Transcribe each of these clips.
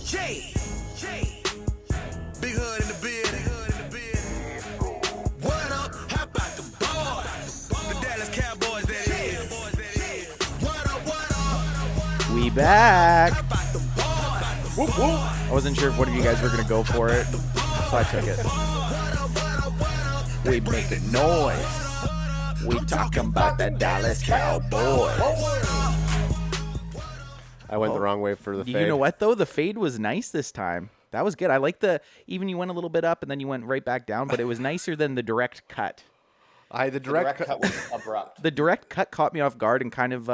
Big hood in the building. What up? How about the boys? The Dallas Cowboys, that is. What up, what up? We back. How about the boys? Whoop, whoop. I wasn't sure if one of you guys were going to go for it, so I took it. We making noise. We talking about the Dallas Cowboys. I went the wrong way for the fade. You know what, though? The fade was nice this time. That was good. I like even you went a little bit up and then you went right back down, but it was nicer than the direct cut. The direct cut was abrupt. The direct cut caught me off guard and kind of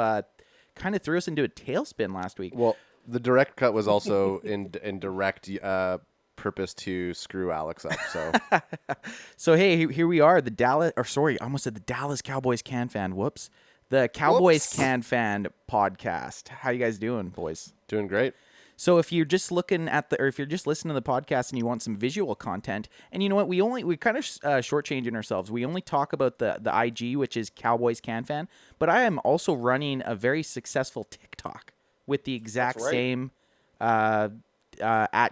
threw us into a tailspin last week. Well, the direct cut was also in direct purpose to screw Alex up. So, So hey, here we are. I almost said the Dallas Cowboys CanFan. Whoops. The Cowboys CanFan podcast. How you guys doing, boys? doing great. So if you're just looking at if you're just listening to the podcast and you want some visual content, and you know what, we kind of shortchanging ourselves. We only talk about the IG, which is Cowboys CanFan, but I am also running a very successful TikTok with the exact same at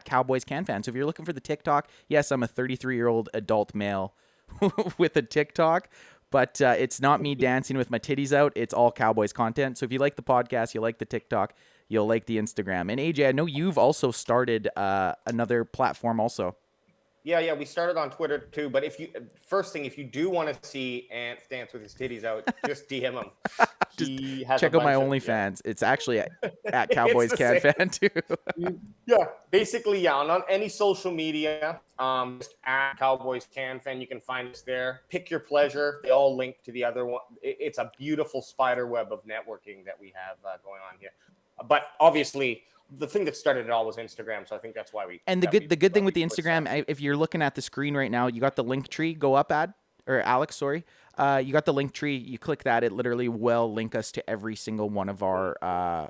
Cowboys CanFan. So if you're looking for the TikTok, yes, I'm a 33-year-old adult male with a TikTok, but it's not me dancing with my titties out. It's all Cowboys content. So if you like the podcast, you like the TikTok, you'll like the Instagram. And AJ, I know you've also started another platform also. Yeah, we started on Twitter too. But if you do want to see Ant dance with his titties out, just DM him. Check out my OnlyFans. It's actually at Cowboys CanFan too. Yeah, basically, on any social media, just at Cowboys CanFan, you can find us there. Pick your pleasure. They all link to the other one. It's a beautiful spider web of networking that we have going on here. But obviously, the thing that started it all was Instagram, so I think that's why we. And the good thing with the Instagram, if you're looking at the screen right now, you got the link tree. Go up, Alex. Sorry, you got the link tree. You click that, it literally will link us to every single one of our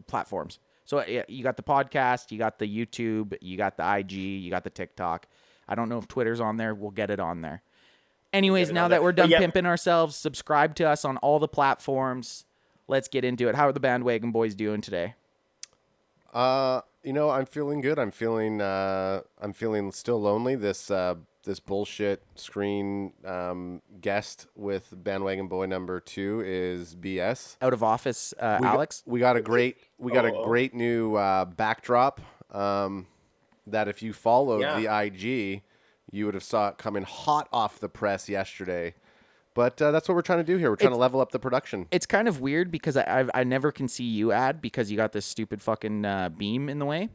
platforms. So you got the podcast, you got the YouTube, you got the IG, you got the TikTok. I don't know if Twitter's on there. We'll get it on there. Anyways, now that we're done pimping ourselves, subscribe to us on all the platforms. Let's get into it. How are the bandwagon boys doing today? I'm feeling good. I'm feeling still lonely. This bullshit screen guest with bandwagon boy number 2 is BS. Out of office, Alex. We got a great new backdrop. That if you followed the IG, you would have saw it coming hot off the press yesterday. But that's what we're trying to do here. We're trying to level up the production. It's kind of weird because I never can see you because you got this stupid fucking beam in the way.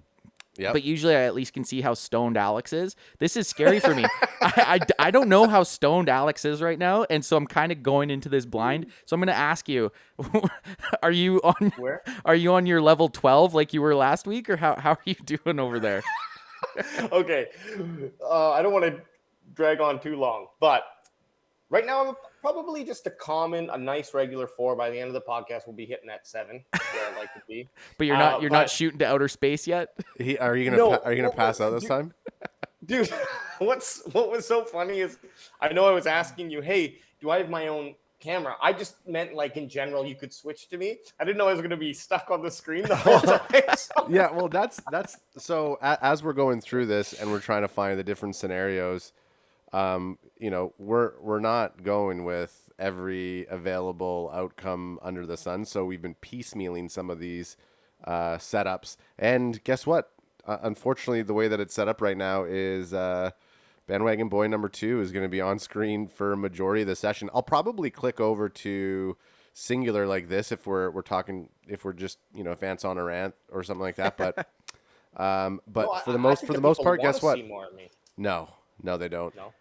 Yeah. But usually I at least can see how stoned Alex is. This is scary for me. I don't know how stoned Alex is right now, and so I'm kind of going into this blind. So I'm going to ask you, are you on your level 12 like you were last week, or how are you doing over there? Okay. I don't want to drag on too long, but right now I'm probably just a nice regular 4. By the end of the podcast, we'll be hitting that 7 where I like to be. But you're not shooting to outer space yet? Are you gonna pass out this time? Dude, what was so funny is I know I was asking you, hey, do I have my own camera? I just meant like in general you could switch to me. I didn't know I was gonna be stuck on the screen the whole time. Yeah, well that's so as we're going through this and we're trying to find the different scenarios, we're not going with every available outcome under the sun. So we've been piecemealing some of these setups. And guess what? Unfortunately, the way that it's set up right now is bandwagon boy number 2 is going to be on screen for a majority of the session. I'll probably click over to singular like this if we're just if Ant's on a rant or something like that. But for the most part, guess what? No, they don't. No.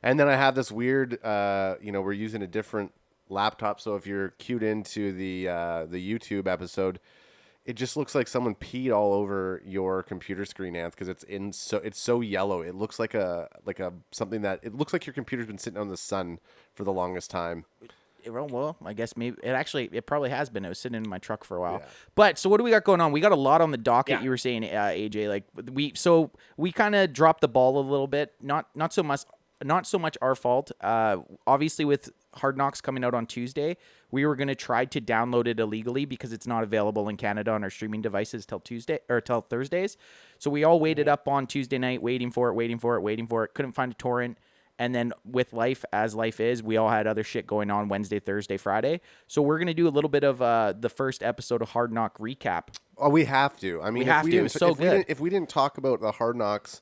And then I have this weird, we're using a different laptop. So if you're cued into the YouTube episode, it just looks like someone peed all over your computer screen, Anth, because it's so yellow. It looks like something that it looks like your computer's been sitting on the sun for the longest time. Well, I guess maybe it probably has been. It was sitting in my truck for a while. Yeah. But so what do we got going on? We got a lot on the docket. Yeah. You were saying, AJ, like we kind of dropped the ball a little bit. Not so much our fault. Obviously with Hard Knocks coming out on Tuesday. We were going to try to download it illegally because it's not available in Canada on our streaming devices till Thursdays. So we all waited up on Tuesday night, waiting for it. Couldn't find a torrent. And then with life, as life is, we all had other shit going on Wednesday, Thursday, Friday. So we're going to do a little bit of the first episode of Hard Knock recap. Oh, we have to. I mean, we have to. It's so good. If we didn't talk about the Hard Knocks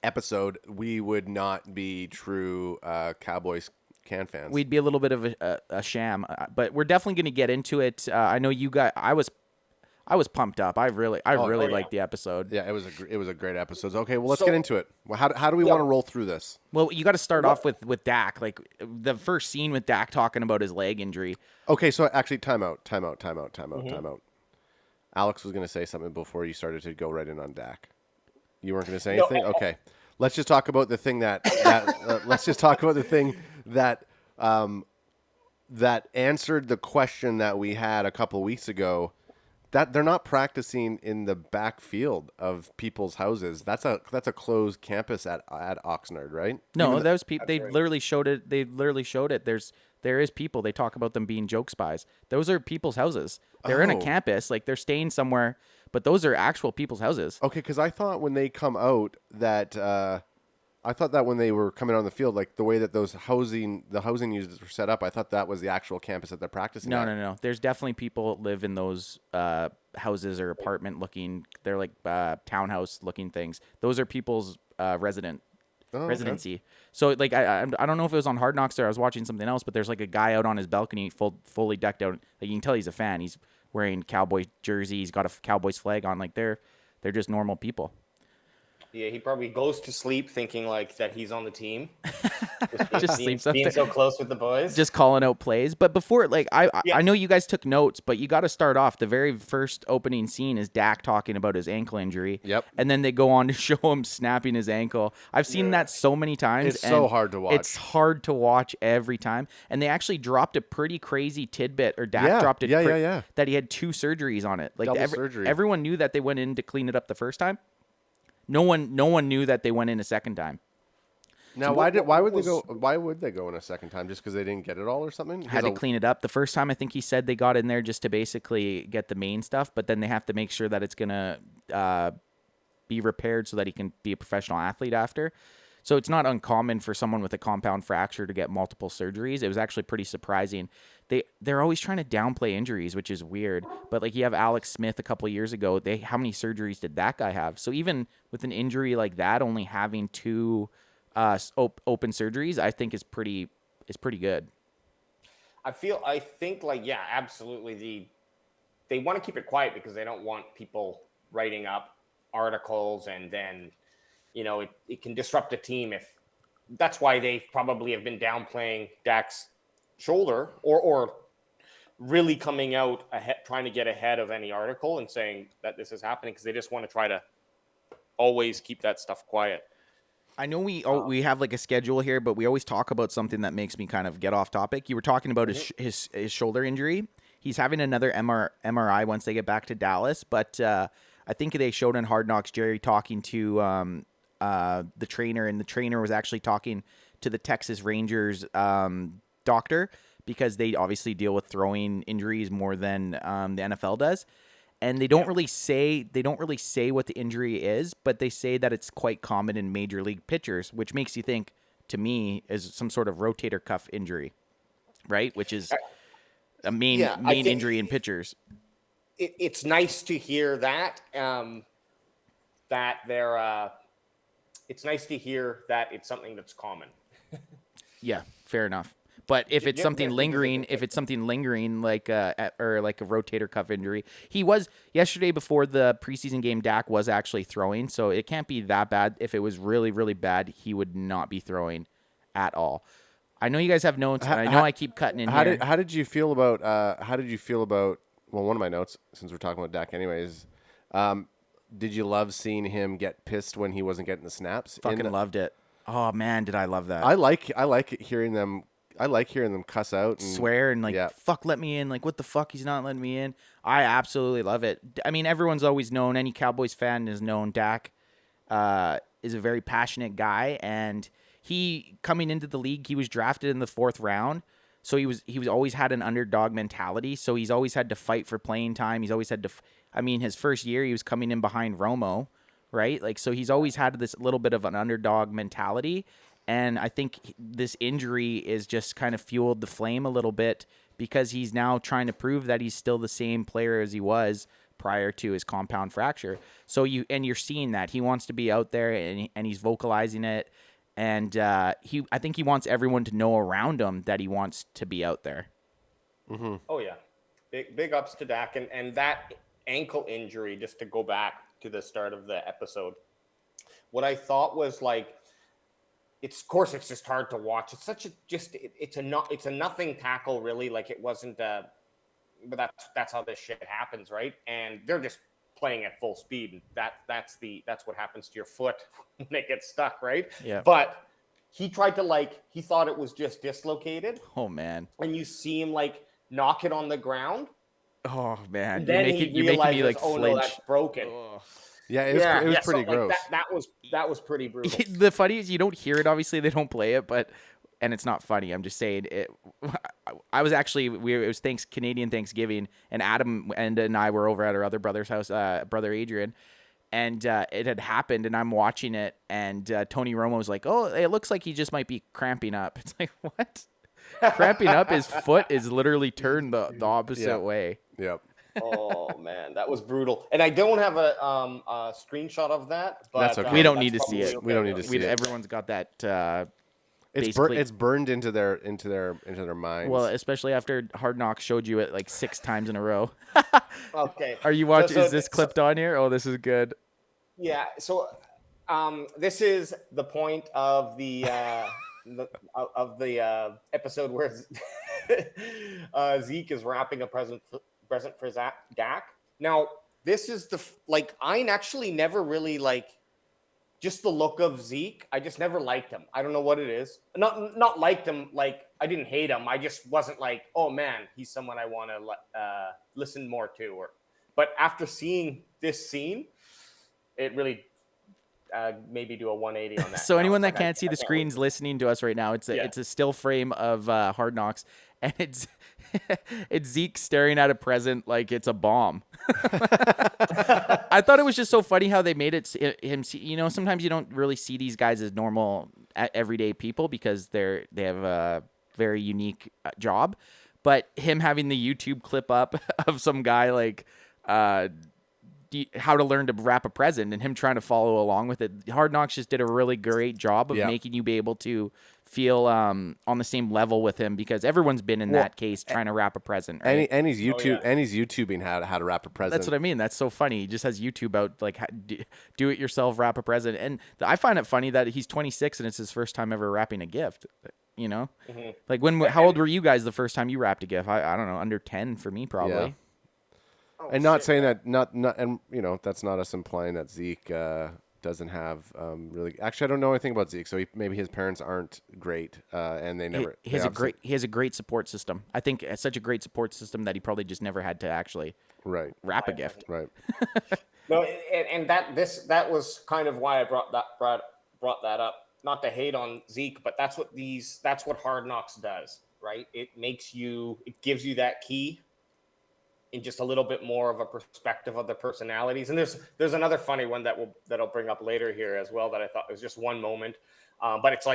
episode, we would not be true Cowboys can fans. We'd be a little bit of a sham, but we're definitely going to get into it. I know you guys. I was pumped up. I really liked the episode. Yeah, it was a great episode. Okay, well, let's get into it. Well, how do we want to roll through this? Well, you got to start off with Dak. Like the first scene with Dak talking about his leg injury. Okay, so actually, time out. Alex was going to say something before you started to go right in on Dak. You weren't going to say anything? Okay. Let's just talk about the thing that that answered the question that we had a couple weeks ago. That they're not practicing in the backfield of people's houses. That's a closed campus at Oxnard, right? No, those people. They literally showed it. There is people. They talk about them being joke spies. Those are people's houses. They're in a campus. Like they're staying somewhere. But those are actual people's houses. Okay, because I thought when they come out that when they were coming on the field, like the way that the housing units were set up, I thought that was the actual campus that they're practicing at. No. There's definitely people that live in those houses or apartment looking. They're like townhouse looking things. Those are people's residency. So like I don't know if it was on Hard Knocks or I was watching something else, but there's like a guy out on his balcony fully decked out. Like you can tell he's a fan. He's wearing Cowboy jersey. He's got a Cowboys flag on. Like they're just normal people. Yeah, he probably goes to sleep thinking like that he's on the team. Just sleeps up being there. So close with the boys. Just calling out plays. But before, like, I know you guys took notes, but you got to start off. The very first opening scene is Dak talking about his ankle injury. Yep. And then they go on to show him snapping his ankle. I've seen that so many times. It's so hard to watch. It's hard to watch every time. And they actually dropped a pretty crazy tidbit, or Dak dropped it. That he had 2 surgeries on it. Like surgery. Everyone knew that they went in to clean it up the first time. No one knew that they went in a second time. Now, why would they go in a second time? Just because they didn't get it all or something? Had to clean it up. The first time, I think he said they got in there just to basically get the main stuff, but then they have to make sure that it's gonna be repaired so that he can be a professional athlete after. So it's not uncommon for someone with a compound fracture to get multiple surgeries. It was actually pretty surprising. They're always trying to downplay injuries, which is weird. But like you have Alex Smith a couple of years ago. How many surgeries did that guy have? So even with an injury like that, only having 2 open surgeries, I think is pretty good. I think absolutely. They want to keep it quiet because they don't want people writing up articles and then, it can disrupt a team that's why they probably have been downplaying Dak's shoulder or really coming out ahead, trying to get ahead of any article and saying that this is happening because they just want to try to always keep that stuff quiet. I know we have like a schedule here, but we always talk about something that makes me kind of get off topic. You were talking about his shoulder injury. He's having another MRI once they get back to Dallas, but I think they showed in Hard Knocks Jerry talking to the trainer, and the trainer was actually talking to the Texas Rangers doctor because they obviously deal with throwing injuries more than the NFL does. And they don't really say what the injury is, but they say that it's quite common in major league pitchers, which makes you think, to me, is some sort of rotator cuff injury, right? Which is a main injury in pitchers. It's nice to hear that it's nice to hear that it's something that's common. Yeah, fair enough. But if it's something lingering, like or like a rotator cuff injury, he was yesterday before the preseason game. Dak was actually throwing, so it can't be that bad. If it was really, really bad, he would not be throwing at all. I know you guys have notes, and I know I keep cutting in here. How did you feel about? Well, one of my notes, since we're talking about Dak, anyways. Did you love seeing him get pissed when he wasn't getting the snaps? Fucking loved it. Oh man, did I love that? I like hearing them. I like hearing them cuss out and swear and fuck, let me in. Like, what the fuck? He's not letting me in. I absolutely love it. I mean, everyone's always known, any Cowboys fan has known Dak is a very passionate guy, and he coming into the league, he was drafted in the 4th round. So he was always had an underdog mentality. So he's always had to fight for playing time. He's always had to, his first year he was coming in behind Romo, right? Like, so he's always had this little bit of an underdog mentality. And I think this injury is just kind of fueled the flame a little bit because he's now trying to prove that he's still the same player as he was prior to his compound fracture. So you're seeing that he wants to be out there and he's vocalizing it. And I think he wants everyone to know around him that he wants to be out there. Mm-hmm. Oh yeah, big ups to Dak, and that ankle injury. Just to go back to the start of the episode, what I thought was like, it's just hard to watch. It's such a it's a nothing tackle really. Like it wasn't. But that's how this shit happens, right? And they're just playing at full speed. That's what happens to your foot when it gets stuck, right? Yeah. But he tried to he thought it was just dislocated. Oh man. And you see him knock it on the ground. Oh man. And then you're making me flinch. Oh no, that's broken. Oh. Yeah, it was pretty gross. That was pretty brutal. The funny is you don't hear it. Obviously, they don't play it, and it's not funny. I'm just saying it. I was actually it was Canadian Thanksgiving, and Adam and I were over at our other brother's house, brother Adrian, and it had happened, and I'm watching it, and Tony Romo was like, "Oh, it looks like he just might be cramping up." It's like, what? Cramping up? His foot is literally turned the opposite way. Yep. Oh man, that was brutal. And I don't have a screenshot of that, but that's okay. We don't need to see it. We don't need to see it. Everyone's got that. It's burned into their minds. Well, especially after Hard Knocks showed you it like 6 times in a row. Okay. Are you watching? Is this clipped on here? Oh, this is good. Yeah. So, this is the point of the episode where Zeke is wrapping a present for Dak. Now, this is I actually never really just the look of Zeke. I just never liked him. I don't know what it is. Not liked him. I didn't hate him. I just wasn't oh man, he's someone I want to listen more to. But after seeing this scene, it really maybe do a 180 on that. So anyone that can't see the screens listening to us right now, it's a still frame of Hard Knocks, and it's Zeke staring at a present like it's a bomb. I thought it was just so funny how they made him see. Sometimes you don't really see these guys as normal, everyday people because they have a very unique job. But him having the YouTube clip up of some guy how to learn to wrap a present and him trying to follow along with it. Hard Knocks just did a really great job of making you be able to feel on the same level with him because everyone's been in that case trying to wrap a present. Right? And he's YouTubing how to wrap a present. That's what I mean. That's so funny. He just has YouTube out do it yourself, wrap a present. And I find it funny that he's 26 and it's his first time ever wrapping a gift. Mm-hmm. How old were you guys the first time you wrapped a gift? I don't know, under 10 for me probably. Yeah. And not saying that and that's not us implying that Zeke doesn't have really. Actually, I don't know anything about Zeke, so maybe his parents aren't great, and they never. He has a great support system. I think it's such a great support system that he probably just never had to actually wrap a gift. Right. No, and that was kind of why I brought that up. Not to hate on Zeke, but that's what Hard Knocks does, right? It gives you that key in just a little bit more of a perspective of the personalities. And there's another funny one that I'll bring up later here as well that I thought was just one moment. But it's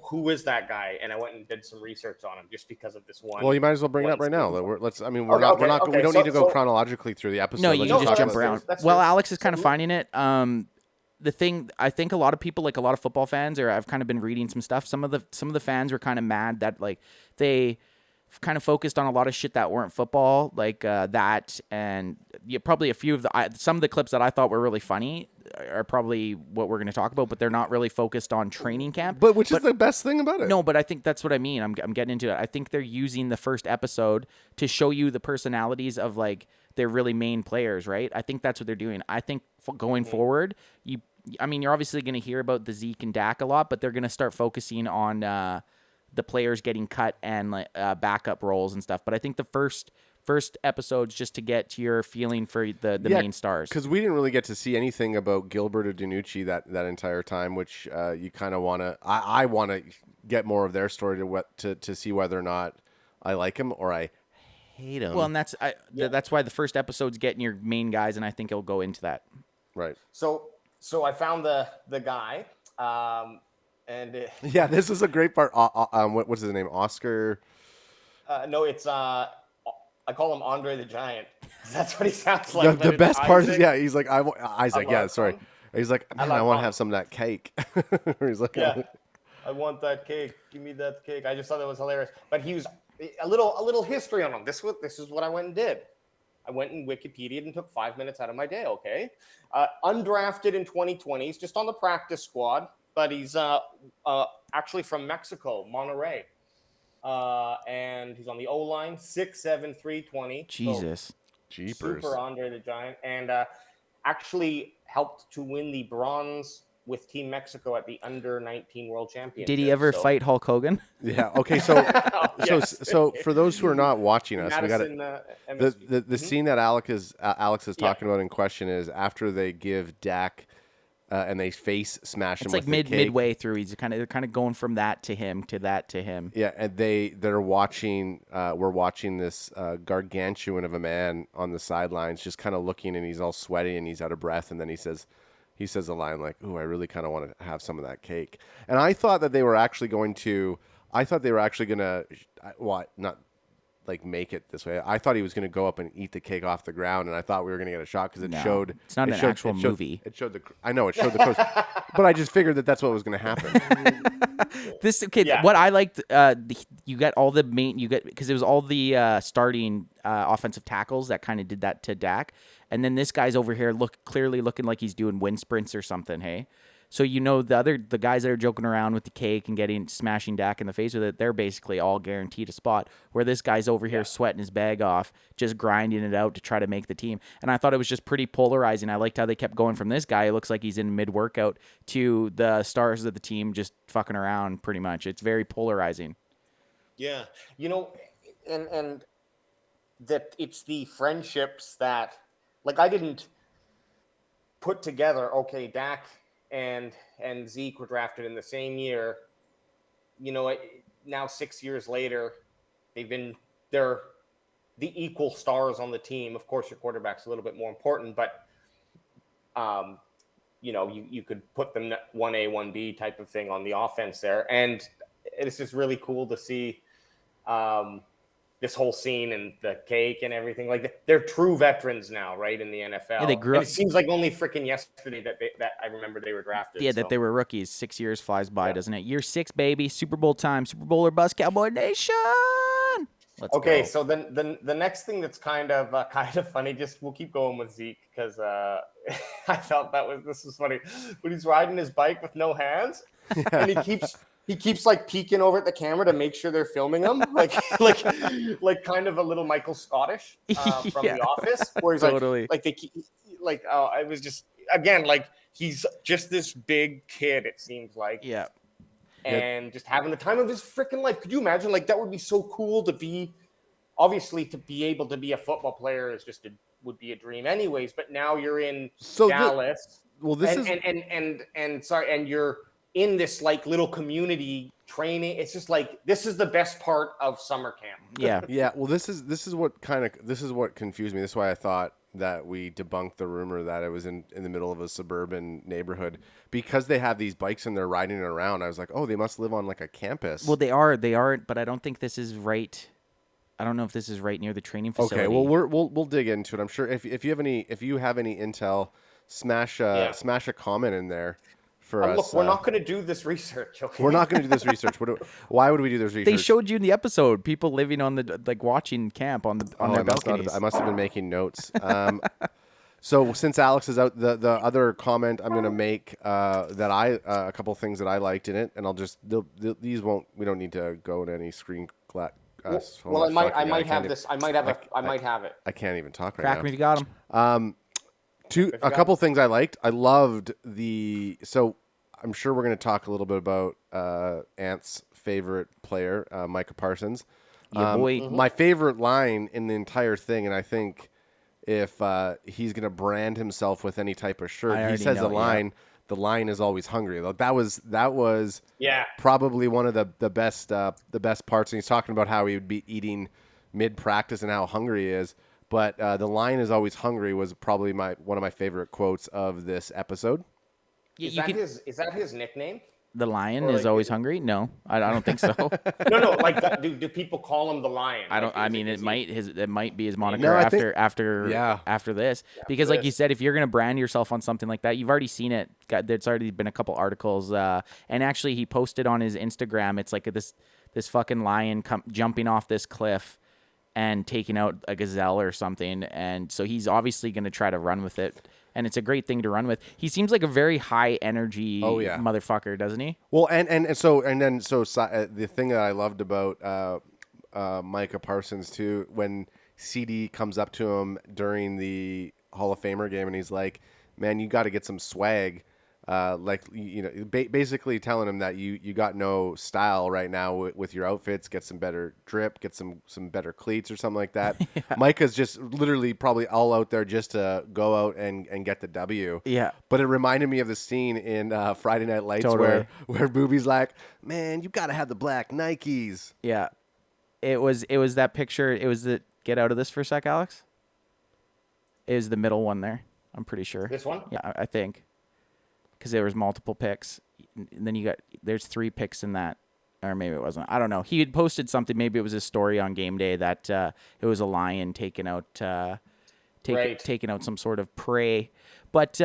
who is that guy? And I went and did some research on him just because of this one. Well, you might as well bring it up right now. We don't need to go chronologically through the episode. No, you can just jump around. Well, Alex is kind of finding it. The thing, I think a lot of people, a lot of football fans, or I've kind of been reading some stuff. Some of the fans were kind of mad that they kind of focused on a lot of shit that weren't football, that, and probably a few of some of the clips that I thought were really funny are probably what we're going to talk about, but they're not really focused on training camp. But which is the best thing about it? No, but I think that's what I mean. I'm getting into it. I think they're using the first episode to show you the personalities of their really main players, right? I think that's what they're doing. I think going forward, you're obviously going to hear about the Zeke and Dak a lot, but they're going to start focusing on the players getting cut and backup roles and stuff. But I think the first first episodes just to get your feeling for the main stars. Because we didn't really get to see anything about Gilbert or DiNucci that entire time, which you kind of want to. I want to get more of their story to see whether or not I like him or I hate him. Well, and that's why the first episode's getting your main guys, and I think it'll go into that. Right. So I found the guy, and yeah, this is a great part. What's his name? Oscar. No, it's I call him Andre the Giant. That's what he sounds like. The best part is, Isaac. he's like, Isaac. Yeah, sorry. Fun. He's like, man, I want to have some of that cake. He's like, yeah, I want that cake. Give me that cake. I just thought that was hilarious. But he was a little history on him. This is what I went and did. I went and Wikipedia'd and took 5 minutes out of my day. Okay, undrafted in 2020. He's just on the practice squad, but he's actually from Mexico, Monterrey. And he's on the O-line, 6'7", 320. Jesus. So Jeepers. super Andre the Giant. And actually helped to win the bronze with Team Mexico at the Under-19 World Championship. Did he ever fight Hulk Hogan? Yeah. Okay. So, Yes. so for those who are not watching us, Madison, we got the scene that Alex is talking about in question is after they give Dak and they face smash him. It's like midway through. He's kind of going from that to him to that to him. Yeah, and they're watching. We're watching this gargantuan of a man on the sidelines, just kind of looking, and he's all sweaty and he's out of breath, and then he says a line like, "Ooh, I really kind of want to have some of that cake." And I thought that they were actually going to. Well, not like make it this way. I thought he was going to go up and eat the cake off the ground, and I thought we were going to get a shot because it showed. It's not an actual movie. It showed I know it showed the coach, but I just figured that's what was going to happen. What I liked, you got all the because it was all the starting offensive tackles that kind of did that to Dak, and then this guy's over here clearly looking like he's doing wind sprints or something. Hey. So the guys that are joking around with the cake and smashing Dak in the face with it, they're basically all guaranteed a spot. Where this guy's over here sweating his bag off, just grinding it out to try to make the team. And I thought it was just pretty polarizing. I liked how they kept going from this guy. It looks like he's in mid-workout to the stars of the team just fucking around pretty much. It's very polarizing. Yeah, and that it's the friendships that, like, I didn't put together. Okay, Dak and Zeke were drafted in the same year. Now 6 years later, they're the equal stars on the team. Of course, your quarterback's a little bit more important, but you could put them 1A, 1B type of thing on the offense there. And it's just really cool to see this whole scene and the cake and everything. Like, they're true veterans now, right, in the NFL. Yeah, they grew up. It seems like only freaking yesterday that I remember they were drafted. Yeah, that they were rookies. 6 years flies by, doesn't it? Year 6, baby. Super Bowl time. Super Bowl or bust, Cowboy Nation. Let's go. So then the next thing that's kind of funny, just we'll keep going with Zeke because I thought this was funny. But he's riding his bike with no hands, and he keeps like peeking over at the camera to make sure they're filming him, like kind of a little Michael Scottish from The Office, where he's totally. It was just, again, like, he's just this big kid, it seems like. Yeah. And just having the time of his freaking life. Could you imagine? Like, that would be so cool to be able to be a football player would be a dream anyways. But now you're in Dallas. And you're in this like little community training. It's just like, this is the best part of summer camp. Yeah. Yeah. Well, this is what confused me. This is why I thought that we debunked the rumor that it was in the middle of a suburban neighborhood, because they have these bikes and they're riding it around. I was like, oh, they must live on like a campus. Well, they are, but I don't think this is right. I don't know if this is right near the training facility. Okay, well, we'll dig into it. I'm sure if you have any intel, smash a comment in there for us. Look, we're not going to do this research. Okay? We're not going to do this research. Why would we do this research? They showed you in the episode people living on watching camp on their balconies. I must have been making notes. So since Alex is out, the other comment I'm going to make that a couple of things that I liked in it, and I'll just we don't need to go to any screen clap. I might have it. I can't even talk right Crack now. me if you got him. A couple things I liked. I loved so I'm sure we're going to talk a little bit about Ant's favorite player, Micah Parsons. Your boy. My favorite line in the entire thing, and I think if he's going to brand himself with any type of I shirt, he already says know, the line. The line is always hungry. Like, that was Yeah. probably one of the best parts. And he's talking about how he would be eating mid practice and how hungry he is. But the line is always hungry was probably one of my favorite quotes of this episode. Is that his nickname? The lion Or is like- always hungry? No, I don't think so. No. Like, do people call him the Lion? I don't. Like, I is mean, is it might be his moniker No, I after this, because like you this. said, if you're gonna brand yourself on something like that, you've already seen it. There's already been a couple articles, and actually he posted on his Instagram. It's like this fucking lion jumping off this cliff and taking out a gazelle or something, and so he's obviously gonna try to run with it. And it's a great thing to run with. He seems like a very high energy motherfucker, doesn't he? Well, so the thing that I loved about Micah Parsons too, when CD comes up to him during the Hall of Famer game, and he's like, "Man, you got to get some swag." Basically telling him that you got no style right now with your outfits. Get some better drip, get some better cleats or something like that. Yeah. Micah's just literally probably all out there just to go out and get the W. Yeah. But it reminded me of the scene in Friday Night Lights where Booby's like, "Man, you got to have the black Nikes." Yeah. It was that picture. It was the get out of this for a sec, Alex. It was the middle one there. I'm pretty sure. This one? Yeah, I think. Because there was multiple picks. And then there's 3 picks in that. Or maybe it wasn't. I don't know. He had posted something. Maybe it was a story on game day that it was a lion taking out some sort of prey. But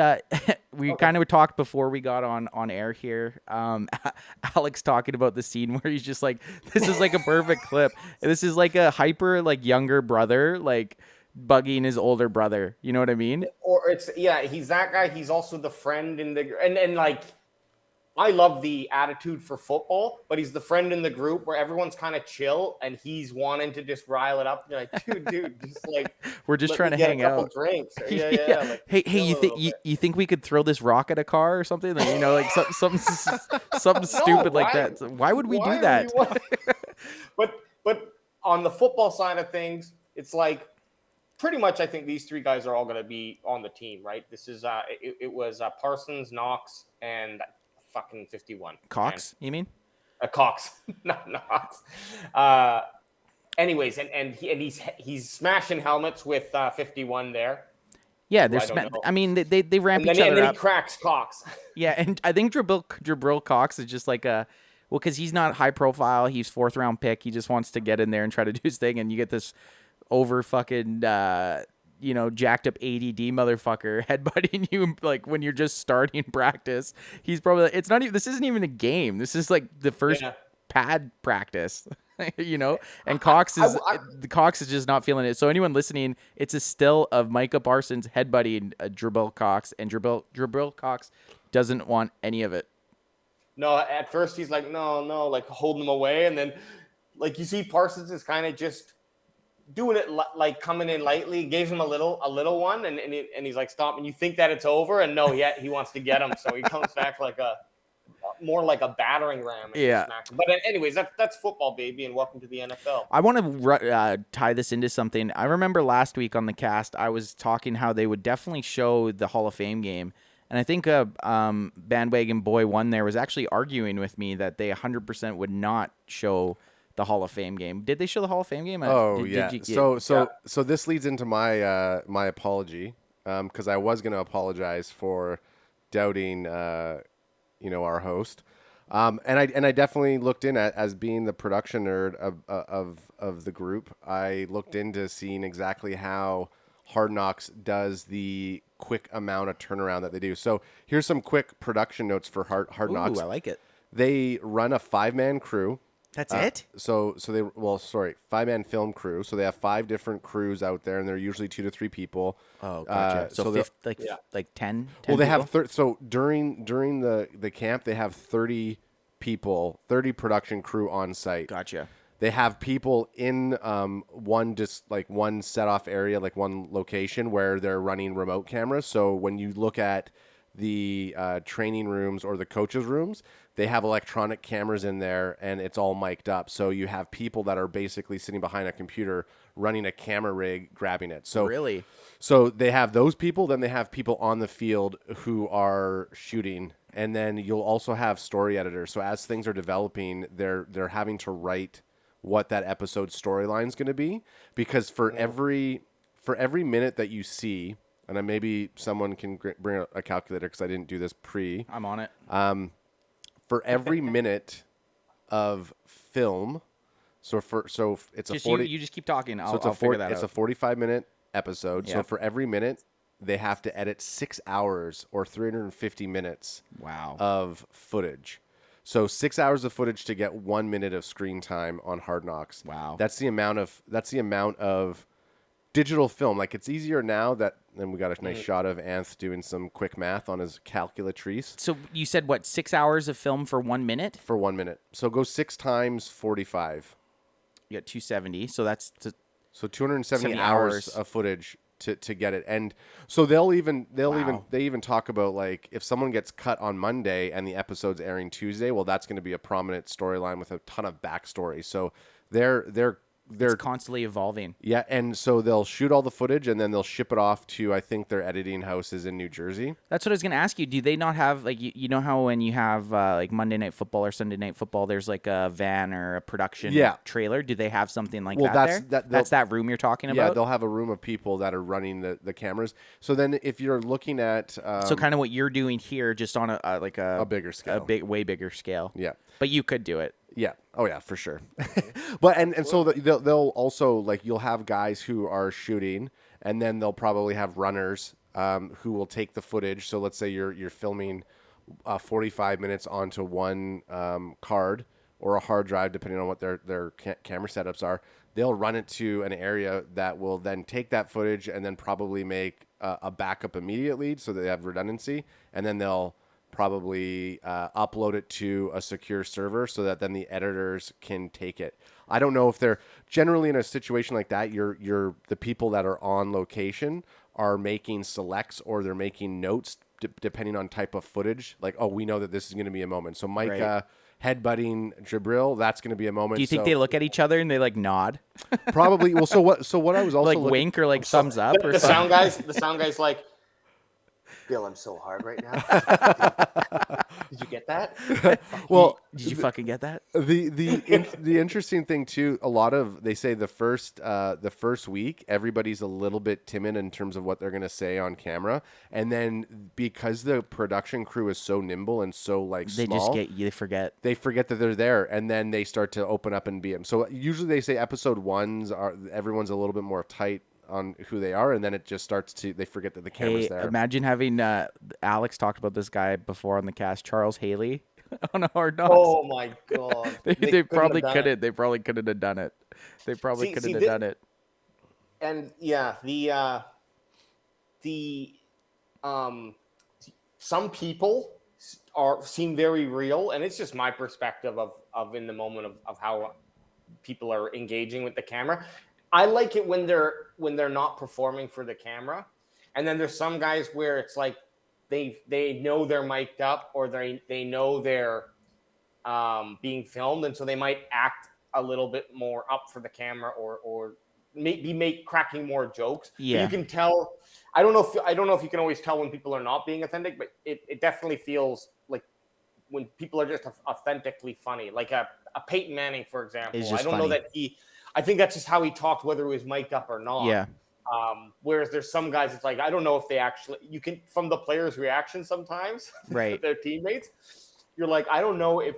we kind of talked before we got on air here. Alex talking about the scene where he's just like, this is like a perfect clip. This is like a hyper like younger brother like bugging his older brother. You know what I mean? Or he's that guy. He's also the friend in the and like I love the attitude for football, but he's the friend in the group where everyone's kind of chill and he's wanting to just rile it up. You're like, dude, just like we're just trying to hang out. Drinks. Yeah. Like, hey, you think we could throw this rock at a car or something? Like, like something stupid like that. Why would we do that? But on the football side of things, it's like pretty much I think these 3 guys are all going to be on the team, right? This is it was Parsons, Knox, and fucking 51. Cox, you mean? Cox, not Knox. Anyways, and he's smashing helmets with 51 there. Yeah, they ramp each other up. And then he cracks Cox. Yeah, and I think Jabril Cox is just like because he's not high profile. He's 4th round pick. He just wants to get in there and try to do his thing, and you get this over fucking jacked up ADD motherfucker headbutting you like when you're just starting practice. He's probably like, this isn't even a game. This is like the first pad practice. And Cox is just not feeling it. So anyone listening, it's a still of Micah Parsons headbutting Jabril Cox, and Jabril Cox doesn't want any of it. No, at first he's like, no, like holding him away, and then like you see Parsons is kind of just doing it like coming in lightly, gives him a little one, and he's like, stop, and you think that it's over, and no, he wants to get him, so he comes back like more like a battering ram. Yeah. But anyways, that's football, baby, and welcome to the NFL. I want to tie this into something. I remember last week on the cast, I was talking how they would definitely show the Hall of Fame game. And I think Bandwagon Boy 1 there was actually arguing with me that they 100% would not show the Hall of Fame game. Did they show the Hall of Fame game? So this leads into my my apology, because I was going to apologize for doubting our host, and I definitely looked in as being the production nerd of the group. I looked into seeing exactly how Hard Knocks does the quick amount of turnaround that they do. So here's some quick production notes for Hard Knocks. I like it. They run a 5-man crew. That's it? So 5-man film crew. So they have 5 different crews out there, and they're usually 2 to 3 people. Oh, gotcha. Like 10 Well, they people? have so during the camp, they have 30 people, 30 production crew on site. Gotcha. They have people in one set off area, like one location where they're running remote cameras. So when you look at the training rooms or the coaches' rooms, they have electronic cameras in there, and it's all mic'd up. So you have people that are basically sitting behind a computer running a camera rig, grabbing it. So Really? So they have those people. Then they have people on the field who are shooting, and then you'll also have story editors. So as things are developing, they're having to write what that episode storyline is going to be, because for every minute that you see, and then maybe someone can bring a calculator because I didn't do this pre. I'm on it. For every minute of film, so it's Just a 40. you just keep talking. I'll It's a figure that It's out. a 45-minute episode. So Yep. for every minute, they have to edit 6 hours or 350 minutes Wow. of footage. So 6 hours of footage to get 1 minute of screen time on Hard Knocks. Wow. That's the amount of digital film. Like, it's easier now that, and we got a nice shot of Anth doing some quick math on his calculatrice So you said what? 6 hours of film for 1 minute? for 1 minute. So go 6 times 45. You got 270. So that's So 270 70 hours hours. of footage to get it. And so they Wow. even talk about, like, if someone gets cut on Monday and the episode's airing Tuesday, well, that's going to be a prominent storyline with a ton of backstory. So they're it's constantly evolving. yeah, and so they'll shoot all the footage and then they'll ship it off to, I think, their editing houses in New Jersey. That's what I was going to ask you. Do they not have, like, you know how when you have like Monday Night Football or Sunday Night Football, there's like a van or a production trailer? Do they have something like Well, that that's- there? That's that room you're talking Yeah, about? they'll have a room of people that are running the cameras. So then if you're looking at So kind of what you're doing here, just on a bigger scale. way bigger scale. Yeah. But you could do it. Yeah. Oh yeah, for sure. But and so they'll also, like, you'll have guys who are shooting, and then they'll probably have runners who will take the footage. So let's say you're filming 45 minutes onto one card or a hard drive, depending on what their camera setups are. They'll run it to an area that will then take that footage and then probably make a backup immediately, so they have redundancy, and then they'll probably upload it to a secure server so that then the editors can take it. I don't know if they're generally in a situation like that. You're the people that are on location are making selects or they're making notes depending on type of footage. Like, oh, we know that this is going to be a moment. So Mike Right. Headbutting Jabril, that's going to be a moment. Do you think So they look at each other and they like nod, probably? Well, so what I was also like looking, wink or like thumbs up or The something? sound guy's like, Bill, I'm so hard right now. Did you get that? well, Did you fucking get that? the interesting thing too, a lot of, they say the first week everybody's a little bit timid in terms of what they're going to say on camera, and then because the production crew is so nimble and so like They small, they forget. they forget that they're there, and then they start to open up and be them. So usually they say episode ones are, everyone's a little bit more tight on who they are, and then it just starts to, they forget that the camera's Hey, there. imagine having Alex talked about this guy before on the cast, Charles Haley, on a Hard Knocks. Oh my god. They probably couldn't have done couldn't. it. They probably couldn't have done it. They probably See- couldn't see, have thi- done it. And yeah, some people seem very real, and it's just my perspective of in the moment of how people are engaging with the camera. I like it when they're not performing for the camera, and then there's some guys where it's like they know they're mic'd up, or they know they're being filmed, and so they might act a little bit more up for the camera, or maybe cracking more jokes. But Yeah. you can tell. I don't know if you can always tell when people are not being authentic, but it definitely feels like when people are just authentically funny. Like a Peyton Manning, for example. Is just I don't know funny. that I think that's just how he talked, whether it was mic'd up or not. Yeah. Whereas there's some guys, it's like, I don't know if they actually, you can, from the players' reaction sometimes, Right. their teammates, you're like, I don't know if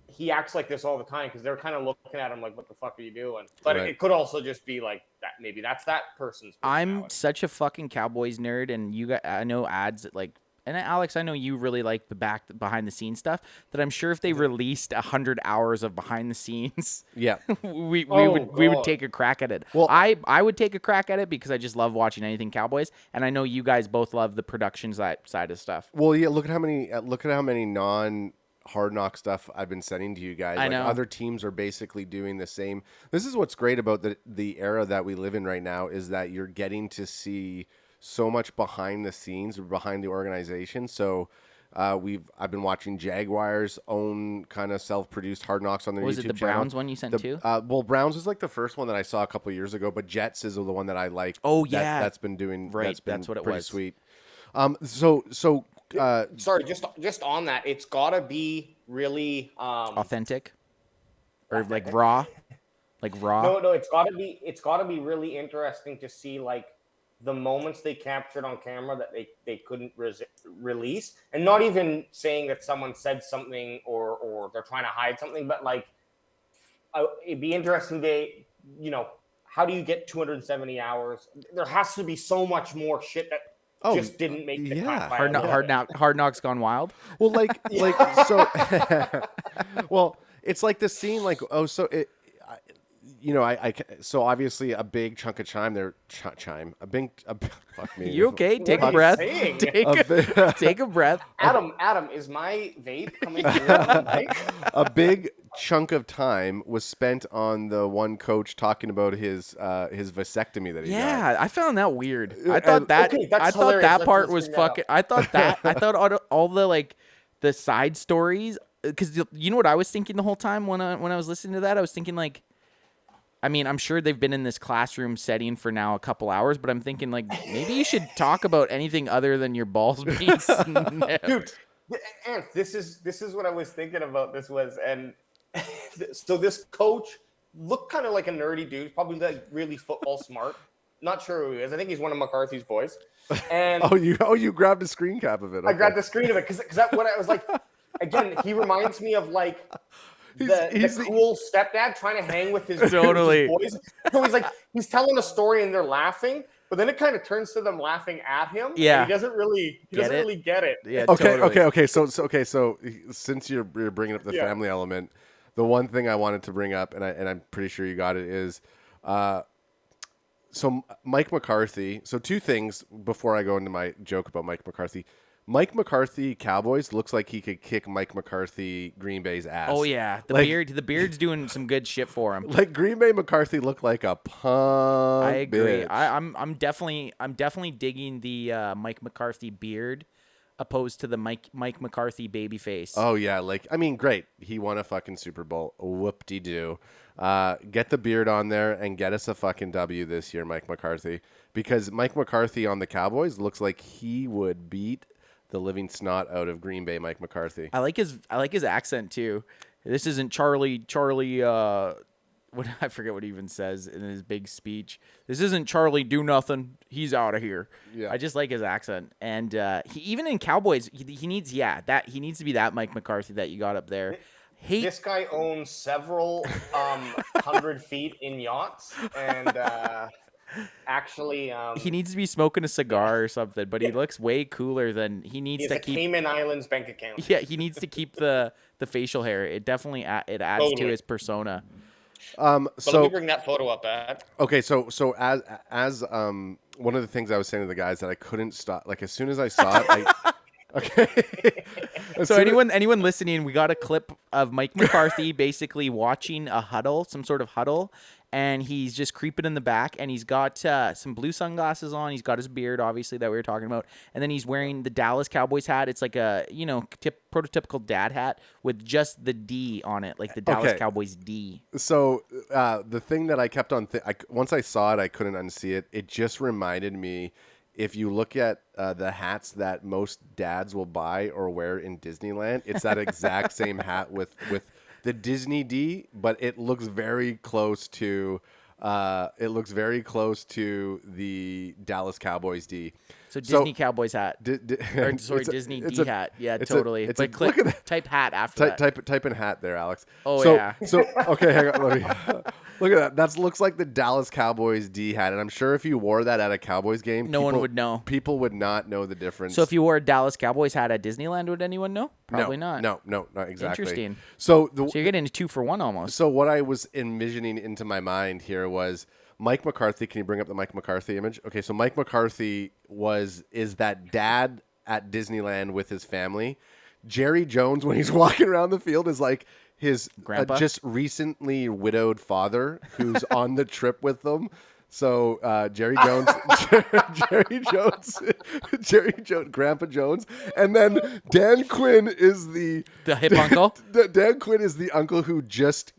he acts like this all the time, because they're kind of looking at him like, what the fuck are you doing? But Right. it could also just be like that. Maybe that's that person's I'm personality. such a fucking Cowboys nerd, and you got, I know ads that like, and Alex, I know you really like the behind the scenes stuff. That I'm sure if they released 100 hours of behind the scenes, Yeah. we Oh, would God. take a crack at it. Well- I would take a crack at it because I just love watching anything Cowboys, and I know you guys both love the production side of stuff. Well, yeah. Look at how many non Hard Knock stuff I've been sending to you guys. I know. Other teams are basically doing the same. This is what's great about the era that we live in right now, is that you're getting to see so much behind the scenes or behind the organization. So I've been watching Jaguars' own kind of self-produced Hard Knocks on their YouTube Was it the channel. Browns one you sent too? Well, Browns was like the first one that I saw a couple years ago, but Jets is the one that I like. Oh, yeah. that's been doing Right, That's been that's what it pretty was. sweet. Sorry, just on that, it's gotta be really Authentic? Or like raw? Like raw? No, it's gotta be really interesting to see like the moments they captured on camera that they couldn't release, and not even saying that someone said something or they're trying to hide something, but like it'd be interesting to, how do you get 270 hours? There has to be so much more shit that just didn't make the cut. Hard Knocks Gone Wild? Well, well, it's like the scene, like, so obviously a big chunk of fuck me. You okay? Take a breath. Take a breath. Adam, is my vape coming through on the mic? A big chunk of time was spent on the one coach talking about his vasectomy that he got. Yeah, I found that weird. I thought that part was fucking. I thought all the like the side stories, because you know what I was thinking the whole time when I was listening to that, I was thinking like, I mean, I'm sure they've been in this classroom setting for now a couple hours, but I'm thinking like maybe you should talk about anything other than your balls being snipped. Dude, and this is what I was thinking about. So this coach looked kind of like a nerdy dude, probably like really football smart. Not sure who he is. I think he's one of McCarthy's boys. And you grabbed a screen cap of it. Okay. I grabbed the screen of it because what I was like. Again, he reminds me of like the cool stepdad trying to hang with his, totally. With his boys. So he's telling a story and they're laughing, but then it kind of turns to them laughing at him. Yeah, he doesn't really get it. Yeah. Okay. Totally. Okay. So since you're bringing up the family element, the one thing I wanted to bring up, and I'm pretty sure you got it, is so Mike McCarthy. So two things before I go into my joke about Mike McCarthy. Mike McCarthy Cowboys looks like he could kick Mike McCarthy Green Bay's ass. Oh yeah, the beard's doing some good shit for him. Like Green Bay McCarthy looked like a punk. I agree. Bitch. I'm definitely digging the Mike McCarthy beard opposed to the Mike McCarthy baby face. Oh yeah, like I mean, great. He won a fucking Super Bowl. Whoop-de-doo. Get the beard on there and get us a fucking W this year, Mike McCarthy. Because Mike McCarthy on the Cowboys looks like he would beat the living snot out of Green Bay Mike McCarthy. I like his accent too. This isn't Charlie what I forget what he even says in his big speech. This isn't Charlie do nothing. He's out of here. Yeah. I just like his accent. And he even in Cowboys, he needs to be that Mike McCarthy that you got up there. This guy owns several 100 feet in yachts, and actually, he needs to be smoking a cigar or something. But he looks way cooler than he needs to keep. Cayman Islands bank account. Yeah, he needs to keep the facial hair. It definitely adds to his persona. So let me bring that photo up, Ed. Okay, so as one of the things I was saying to the guys that I couldn't stop, like as soon as I saw it, okay. So anyone listening, we got a clip of Mike McCarthy basically watching a huddle, some sort of huddle, and he's just creeping in the back, and he's got some blue sunglasses on. He's got his beard, obviously, that we were talking about, and then he's wearing the Dallas Cowboys hat. It's like a prototypical dad hat with just the D on it, like the Dallas Cowboys D. So the thing that I kept on once I saw it, I couldn't unsee it. It just reminded me. If you look at the hats that most dads will buy or wear in Disneyland, it's that exact same hat with the Disney D, but it looks very close to the Dallas Cowboys D. So Disney Cowboys hat. Disney D hat. Yeah, totally. But type hat after that. Type in hat there, Alex. Oh, yeah. So, okay, hang on. Let me, look at that. That looks like the Dallas Cowboys D hat. And I'm sure if you wore that at a Cowboys game, no one would know. People would not know the difference. So if you wore a Dallas Cowboys hat at Disneyland, would anyone know? Probably not. No, not exactly. Interesting. So you're getting a 2-for-1 almost. So what I was envisioning into my mind here was Mike McCarthy. Can you bring up the Mike McCarthy image? Okay, so Mike McCarthy is that dad at Disneyland with his family. Jerry Jones, when he's walking around the field, is like his grandpa, just recently widowed father who's on the trip with them. So Jerry Jones, Jerry Jones, Grandpa Jones, and then Dan Quinn is the hip uncle. Dan Quinn is the uncle who just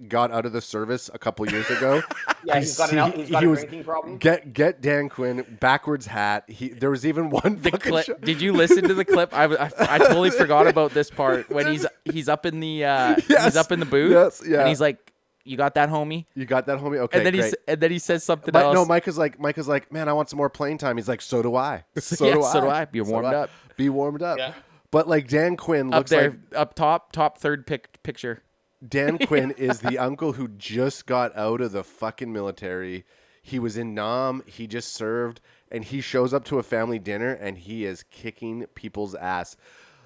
got out of the service a couple years ago. Yeah, he's got a drinking problem. Get Dan Quinn backwards hat. There was even one clip. Did you listen to the clip? I totally forgot about this part when he's up in the he's up in the booth. Yes, yeah. And he's like, "You got that, homie? You got that, homie? Okay, great." And then he says something else. No, Mike is like, man, I want some more playing time. He's like, so do I. So do I. Be warmed up. Be warmed up. Yeah. But like Dan Quinn looks up top third picture. Dan Quinn is the uncle who just got out of the fucking military. He was in Nam. He just served, and he shows up to a family dinner, and he is kicking people's ass.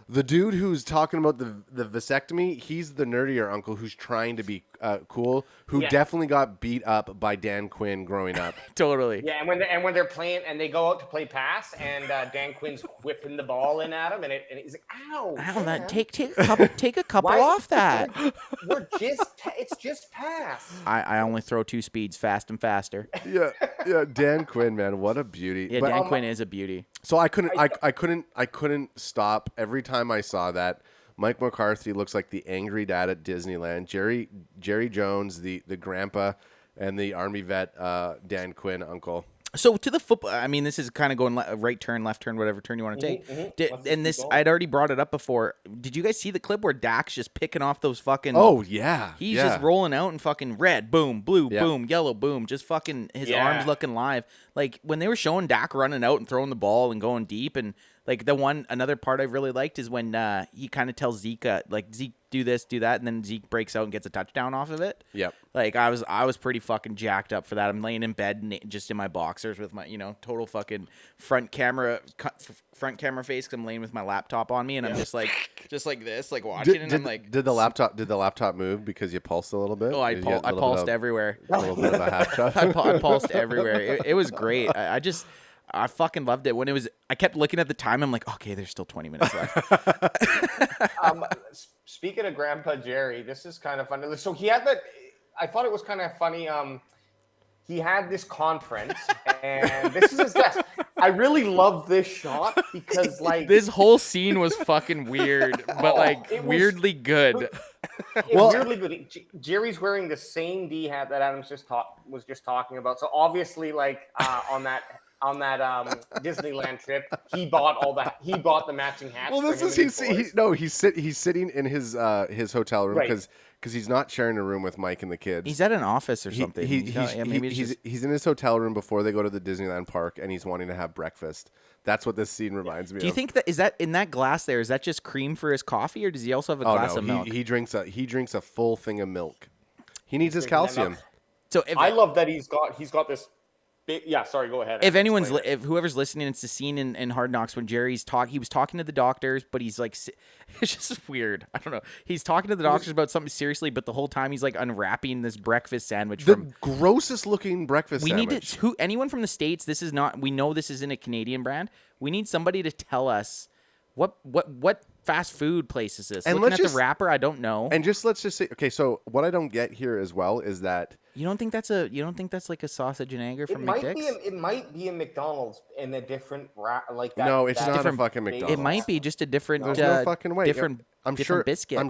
The dude who's talking about the vasectomy, he's the nerdier uncle who's trying to be cool, who definitely got beat up by Dan Quinn growing up. Totally. Yeah, and when they're playing and they go out to play pass, and Dan Quinn's whipping the ball in at him, and he's like, "Ow, that take a couple off that." It's just pass. I only throw 2 speeds, fast and faster. Yeah, Dan Quinn, man, what a beauty. Yeah, Dan Quinn is a beauty. So I couldn't stop every time I saw that. Mike McCarthy looks like the angry dad at Disneyland. Jerry Jones, the grandpa, and the Army vet Dan Quinn uncle. So to the football, I mean, this is kind of going right turn, left turn, whatever turn you want to take. And this, I'd already brought it up before. Did you guys see the clip where Dak's just picking off those fucking? Oh yeah, he's just rolling out and fucking red, boom, blue, boom, yellow, boom, just fucking his arms looking live. Like when they were showing Dak running out and throwing the ball and going deep, and like another part I really liked is when he kind of tells Zeke, like, Zeke, do this, do that, and then Zeke breaks out and gets a touchdown off of it. Yep. Like I was pretty fucking jacked up for that. I'm laying in bed just in my boxers with my, total fucking front camera face. 'Cause I'm laying with my laptop on me, and I'm just like this, like watching. And I'm like, did the laptop move because you pulsed a little bit? Oh, I pulsed everywhere. A little bit of a half shot. I pulsed everywhere. It was great. I fucking loved it. When it was, I kept looking at the time. I'm like, okay, there's still 20 minutes left. Speaking of Grandpa Jerry, this is kind of funny. So he had that. I thought it was kind of funny. He had this conference, and this is his desk. I really love this shot because, like, this whole scene was fucking weird, but like weirdly good. Weirdly good. Jerry's wearing the same D hat that Adams was just talking about. So obviously, like, on that Disneyland trip, he bought the matching hats. Well, this is he's sitting in his hotel room because he's not sharing a room with Mike and the kids. He's at an office or something. He's in his hotel room before they go to the Disneyland park, and he's wanting to have breakfast. That's what this scene reminds me of. Do you think that is that in that glass there? Is that just cream for his coffee, or does he also have a glass of milk? He drinks a full thing of milk. He needs his calcium. So I love that he's got this. Yeah, sorry, go ahead. If whoever's listening, it's the scene in Hard Knocks when Jerry's he was talking to the doctors, but he's like, it's just weird. I don't know. He's talking to the doctors about something seriously, but the whole time he's like unwrapping this breakfast sandwich. The grossest looking breakfast sandwich. We need anyone from the States. This is not. We know this isn't a Canadian brand. We need somebody to tell us what fast food place is this. And looking at the wrapper, I don't know. And let's just say, okay. So what I don't get here as well is that. You don't think that's like a sausage and egg from McDick's? It might be a McDonald's in a different like that. No, it's not a fucking McDonald's. It might be just a different. There's no fucking way. Different biscuit.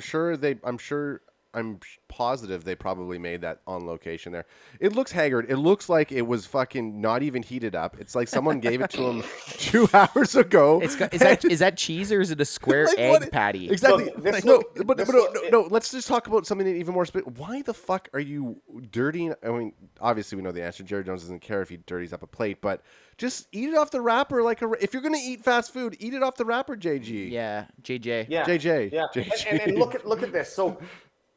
I'm positive they probably made that on location there. It looks haggard. It looks like it was fucking not even heated up. It's like someone gave it to him 2 hours ago. Is that cheese or is it a square egg patty? Exactly. No. Let's just talk about something even more specific. Why the fuck are you dirtying? I mean, obviously we know the answer. Jerry Jones doesn't care if he dirties up a plate, but just eat it off the wrapper. If you're gonna eat fast food, eat it off the wrapper, JG. Yeah, JJ. Yeah, JJ. Yeah. JJ. And look at this. So.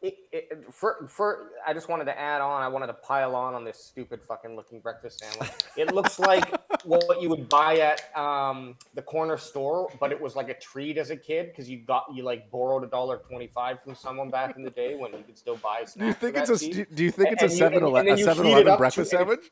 I just wanted to add on. I wanted to pile on this stupid fucking looking breakfast sandwich. It looks like what you would buy at the corner store, but it was like a treat as a kid because you borrowed $1.25 from someone back in the day when you could still buy snacks. Do you think it's a 7-Eleven breakfast sandwich?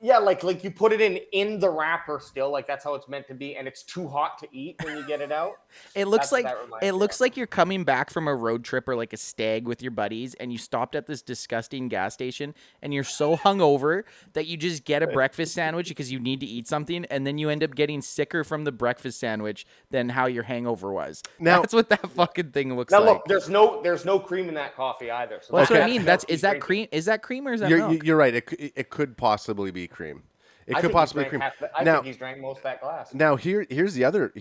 Yeah, like you put it in the wrapper still, like that's how it's meant to be, and it's too hot to eat when you get it out. It looks That's what like that reminds me of. you're coming back from a road trip or like a stag with your buddies, and you stopped at this disgusting gas station, and you're so hungover that you just get a breakfast sandwich because you need to eat something, and then you end up getting sicker from the breakfast sandwich than how your hangover was. Now- That's what that fucking thing looks Now like. look, there's no cream in that coffee either. So Well, that's what I mean. milk Is he's that drinking. cream? Is that cream or is that milk? You're right. It could possibly be cream. It I could think possibly he's be drank cream. I Now, think he's drank most of that glass. now here's the other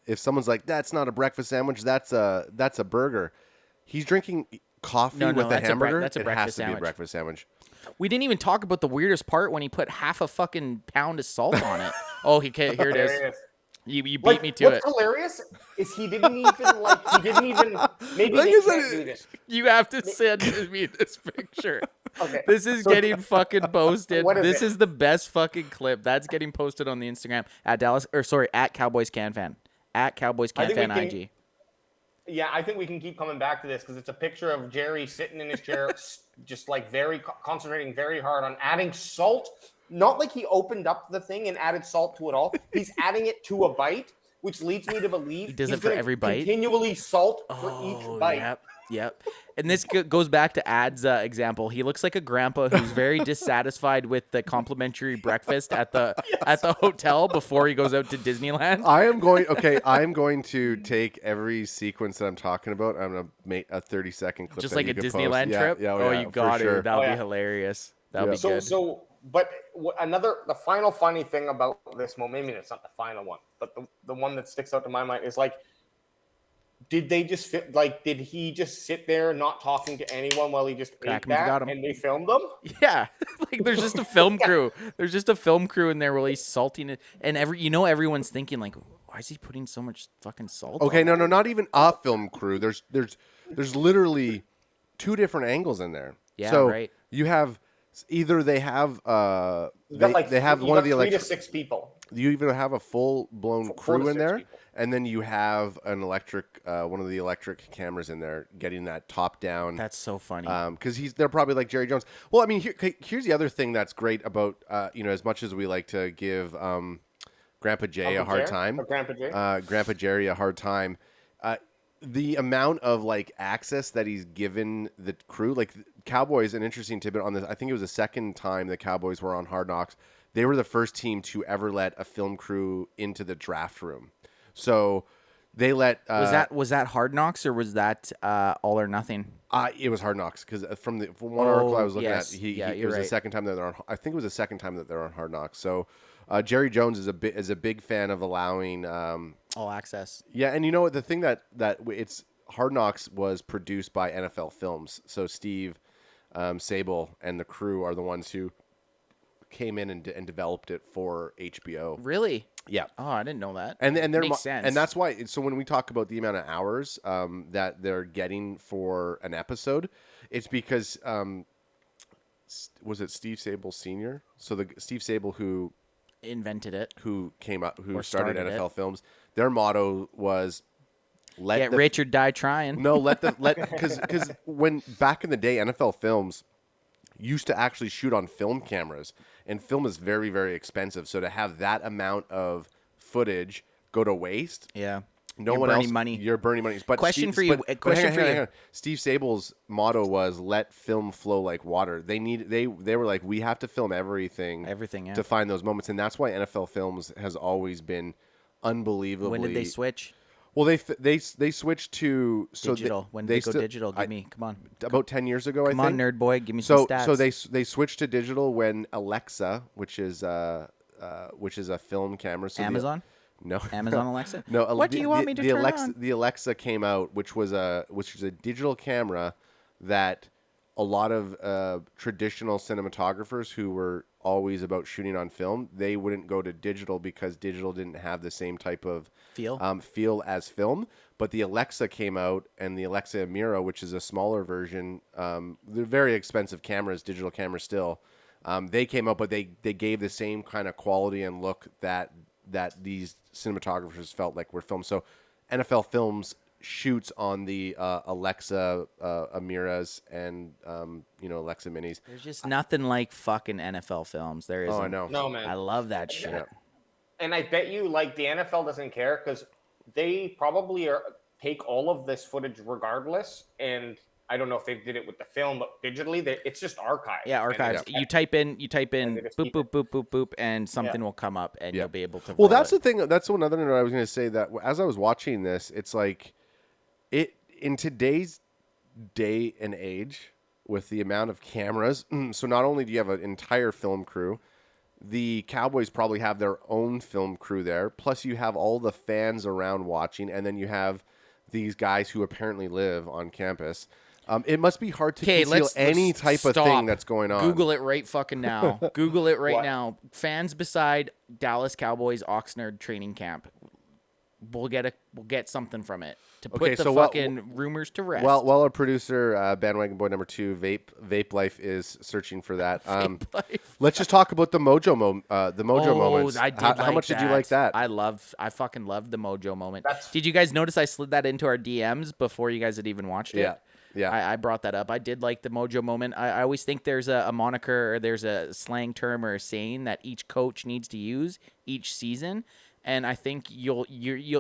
if someone's like, that's not a breakfast sandwich, that's a burger. He's drinking coffee No, with a that's a hamburger. that's a it breakfast has to be a sandwich. breakfast sandwich. We didn't even talk about the weirdest part when he put half a fucking pound of salt on it. Oh, here it is. Hilarious. You beat Like, me to what's it. hilarious is he didn't even maybe Like they you said, can't do this. You have to send me this picture. Okay. This is So- getting fucking posted. What is This it? is the best fucking clip. That's getting posted on the Instagram at Cowboys CanFan. At Cowboys I think we CanFan can- IG. Yeah, I think we can keep coming back to this because it's a picture of Jerry sitting in his chair, just like concentrating very hard on adding salt. Not like he opened up the thing and added salt to it all. He's adding it to a bite, which leads me to believe He does he's it for gonna every bite? Continually salt for each bite. Yep. And this goes back to Ad's example. He looks like a grandpa who's very dissatisfied with the complimentary breakfast at the hotel before he goes out to Disneyland. I am going to take every sequence that I'm talking about. I'm gonna make a 30-second clip. Just that like you a can post. Disneyland Yeah, trip. Yeah, Oh, yeah, you for got sure. it. That'll Oh, be yeah. hilarious. That'll be Yeah. good. But the final funny thing about this moment, maybe it's not the final one, but the one that sticks out to my mind is like, did he just sit there not talking to anyone while he just Crack ate 'em if you that got 'em. and they filmed him? Yeah, like there's just a film crew. There's just a film crew in there really salting it, and everyone's thinking like, why is he putting so much fucking salt? Okay, on no, not even a film crew. There's literally two different angles in there. Yeah, so right. You have either they have You got they have you one of got the 3 to electric. 6 people. You even have a full blown 4 to crew in 6 there, people. and then you have an electric one of the electric cameras in there getting that top down. That's so funny. Because they're probably like Jerry Jones. Well, I mean, here's the other thing that's great about as much as we like to give Grandpa Jay a Uncle hard Jerry? time, Or Grandpa Jay? Grandpa Jerry a hard time. The amount of like access that he's given the crew, like Cowboys, an interesting tidbit on this. I think it was the second time the Cowboys were on Hard Knocks. They were the first team to ever let a film crew into the draft room. So they let was that Hard Knocks or was that All or Nothing? it was Hard Knocks because from one article I was looking yes. at, Yeah, it you're was the right. second time that they're on. I think it was the second time that they're on Hard Knocks. So Jerry Jones is a big fan of allowing. All access. Yeah, and you know what? The thing that it's Hard Knocks was produced by NFL Films. So Steve Sable and the crew are the ones who came in and developed it for HBO. Really? Yeah. Oh, I didn't know that. And they're Makes sense. and that's why. So when we talk about the amount of hours that they're getting for an episode, it's because was it Steve Sable Senior? So the Steve Sable who Invented it. came up Or started started NFL Films. Their motto was Get rich or die trying. No, because when back in the day, NFL Films used to actually shoot on film cameras, and film is very, very expensive. So to have that amount of footage go to waste, Yeah. no You're one burning else. money. You're burning money. But Question Steve, for you- but- a but question hang on, for hang you. on. Steve Sable's motto was "Let film flow like water." They were like, we have to film everything, Yeah. to find those moments, and that's why NFL Films has always been unbelievably. When did they switch? Well, they switched to Digital. When did they go still- digital? Give me. Come on. about 10 years ago. Come I think. on, nerd boy. Give me some stats. So they switched to digital when Alexa, which is a film camera. So Amazon? No. Amazon Alexa? No. What do you want me to the turn Alexa, on? The Alexa came out, which was a digital camera that a lot of traditional cinematographers who were always about shooting on film, they wouldn't go to digital because digital didn't have the same type of feel as film. But the Alexa came out, and the Alexa Mira, which is a smaller version, they're very expensive cameras, digital cameras still. They came out, but they gave the same kind of quality and look that these cinematographers felt like were filmed. So NFL Films shoots on the Alexa Amiras and Alexa Minis. There's just nothing like fucking NFL films. There isn't. Oh, I know. No, man. I love that shit. Yeah. And I bet you, like, the NFL doesn't care because they probably take all of this footage regardless. And I don't know if they did it with the film, but digitally, it's just archived. Yeah, archives. You type in boop boop boop boop boop, and something will come up, and you'll be able to. Well, that's the thing. That's one other note I was going to say. That as I was watching this, it's like in today's day and age with the amount of cameras. So not only do you have an entire film crew, the Cowboys probably have their own film crew there. Plus, you have all the fans around watching, and then you have these guys who apparently live on campus. It must be hard to conceal any type of thing that's going on. Google it right fucking now. Google it right now. Fans beside Dallas Cowboys Oxnard training camp. We'll get something from it to put fucking rumors to rest. While our producer, bandwagon boy number 2, Vape Life, is searching for that. Let's just talk about the Mojo moments. How much did you like that? I fucking loved the Mojo moment. Did you guys notice I slid that into our DMs before you guys had even watched it? Yeah. I brought that up. I did like the Mojo moment. I always think there's a moniker or there's a slang term or a saying that each coach needs to use each season. And I think you'll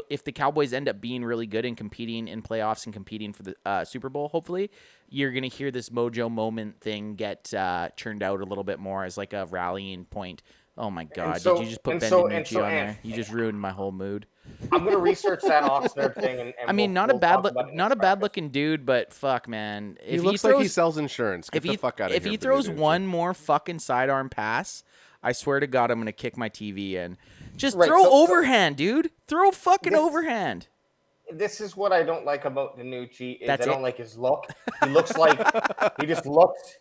if the Cowboys end up being really good and competing in playoffs and competing for the Super Bowl, hopefully, you're going to hear this Mojo moment thing get churned out a little bit more as like a rallying point. Oh my God! Did you just put Ben DiNucci on there? You just ruined my whole mood. I'm going to research that Oxnard thing. And I mean, not a bad looking dude, but fuck, man. He looks like he sells insurance. Get the fuck out of here. If he throws one more fucking sidearm pass, I swear to God, I'm going to kick my TV in. Just throw overhand, dude. Throw fucking overhand. This is what I don't like about DiNucci. I don't like his look. He looks like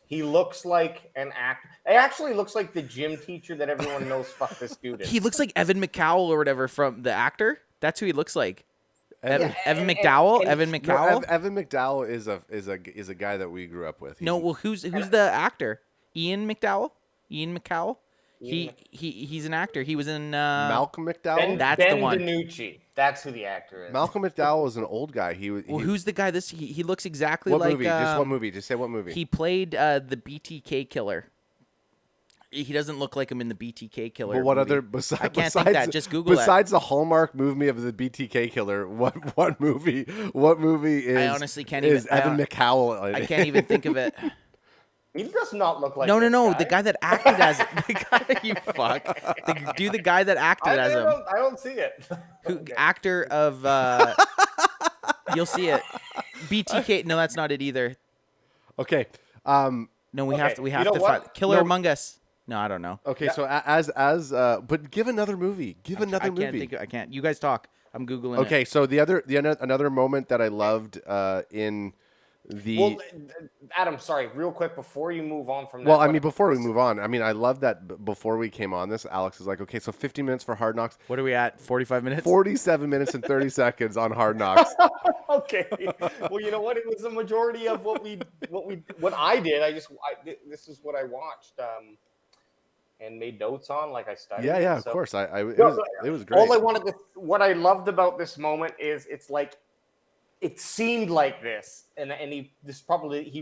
he looks like an actor. He actually looks like the gym teacher that everyone knows. Fuck this dude. He looks like Evan McCowell or whatever from the actor. That's who he looks like. Evan McDowell. Evan McCowell. Evan McDowell is a guy that we grew up with. Who's the actor? Ian McDowell. He's an actor. He was in Malcolm McDowell. That's the one. DiNucci. That's who the actor is. Malcolm McDowell is an old guy. Who's the guy? He looks exactly what like. Movie? Just what movie? Just say what movie. He played the BTK killer. He doesn't look like him in the BTK killer. But what movie. other besides? I can't think that. Just Google besides the Hallmark movie of the BTK killer, what movie? What movie is? I honestly can't even. Evan McCowell. I can't even think of it. He does not look like No. Guy. The guy that acted as the guy. You fuck. The guy that acted as him. I don't see it. Okay. Actor of. You'll see it. BTK. No, that's not it either. Okay. No, we have to find Killer Among Us. No, I don't know. Okay, so but give another movie. I can't. You guys talk. I'm Googling it. Okay, so another moment that I loved in the... Well, Adam, sorry, real quick before you move on from that. Well, I mean, before we move on, I mean, I love that before we came on this, Alex is like, okay, so 50 minutes for Hard Knocks. What are we at? 45 minutes? 47 minutes and 30 seconds on Hard Knocks. Okay. Well, you know what? It was the majority of what I did. This is what I watched. And made notes on, like I studied. Yeah, of course. It was great. What I loved about this moment is it's like, it seemed like this, and he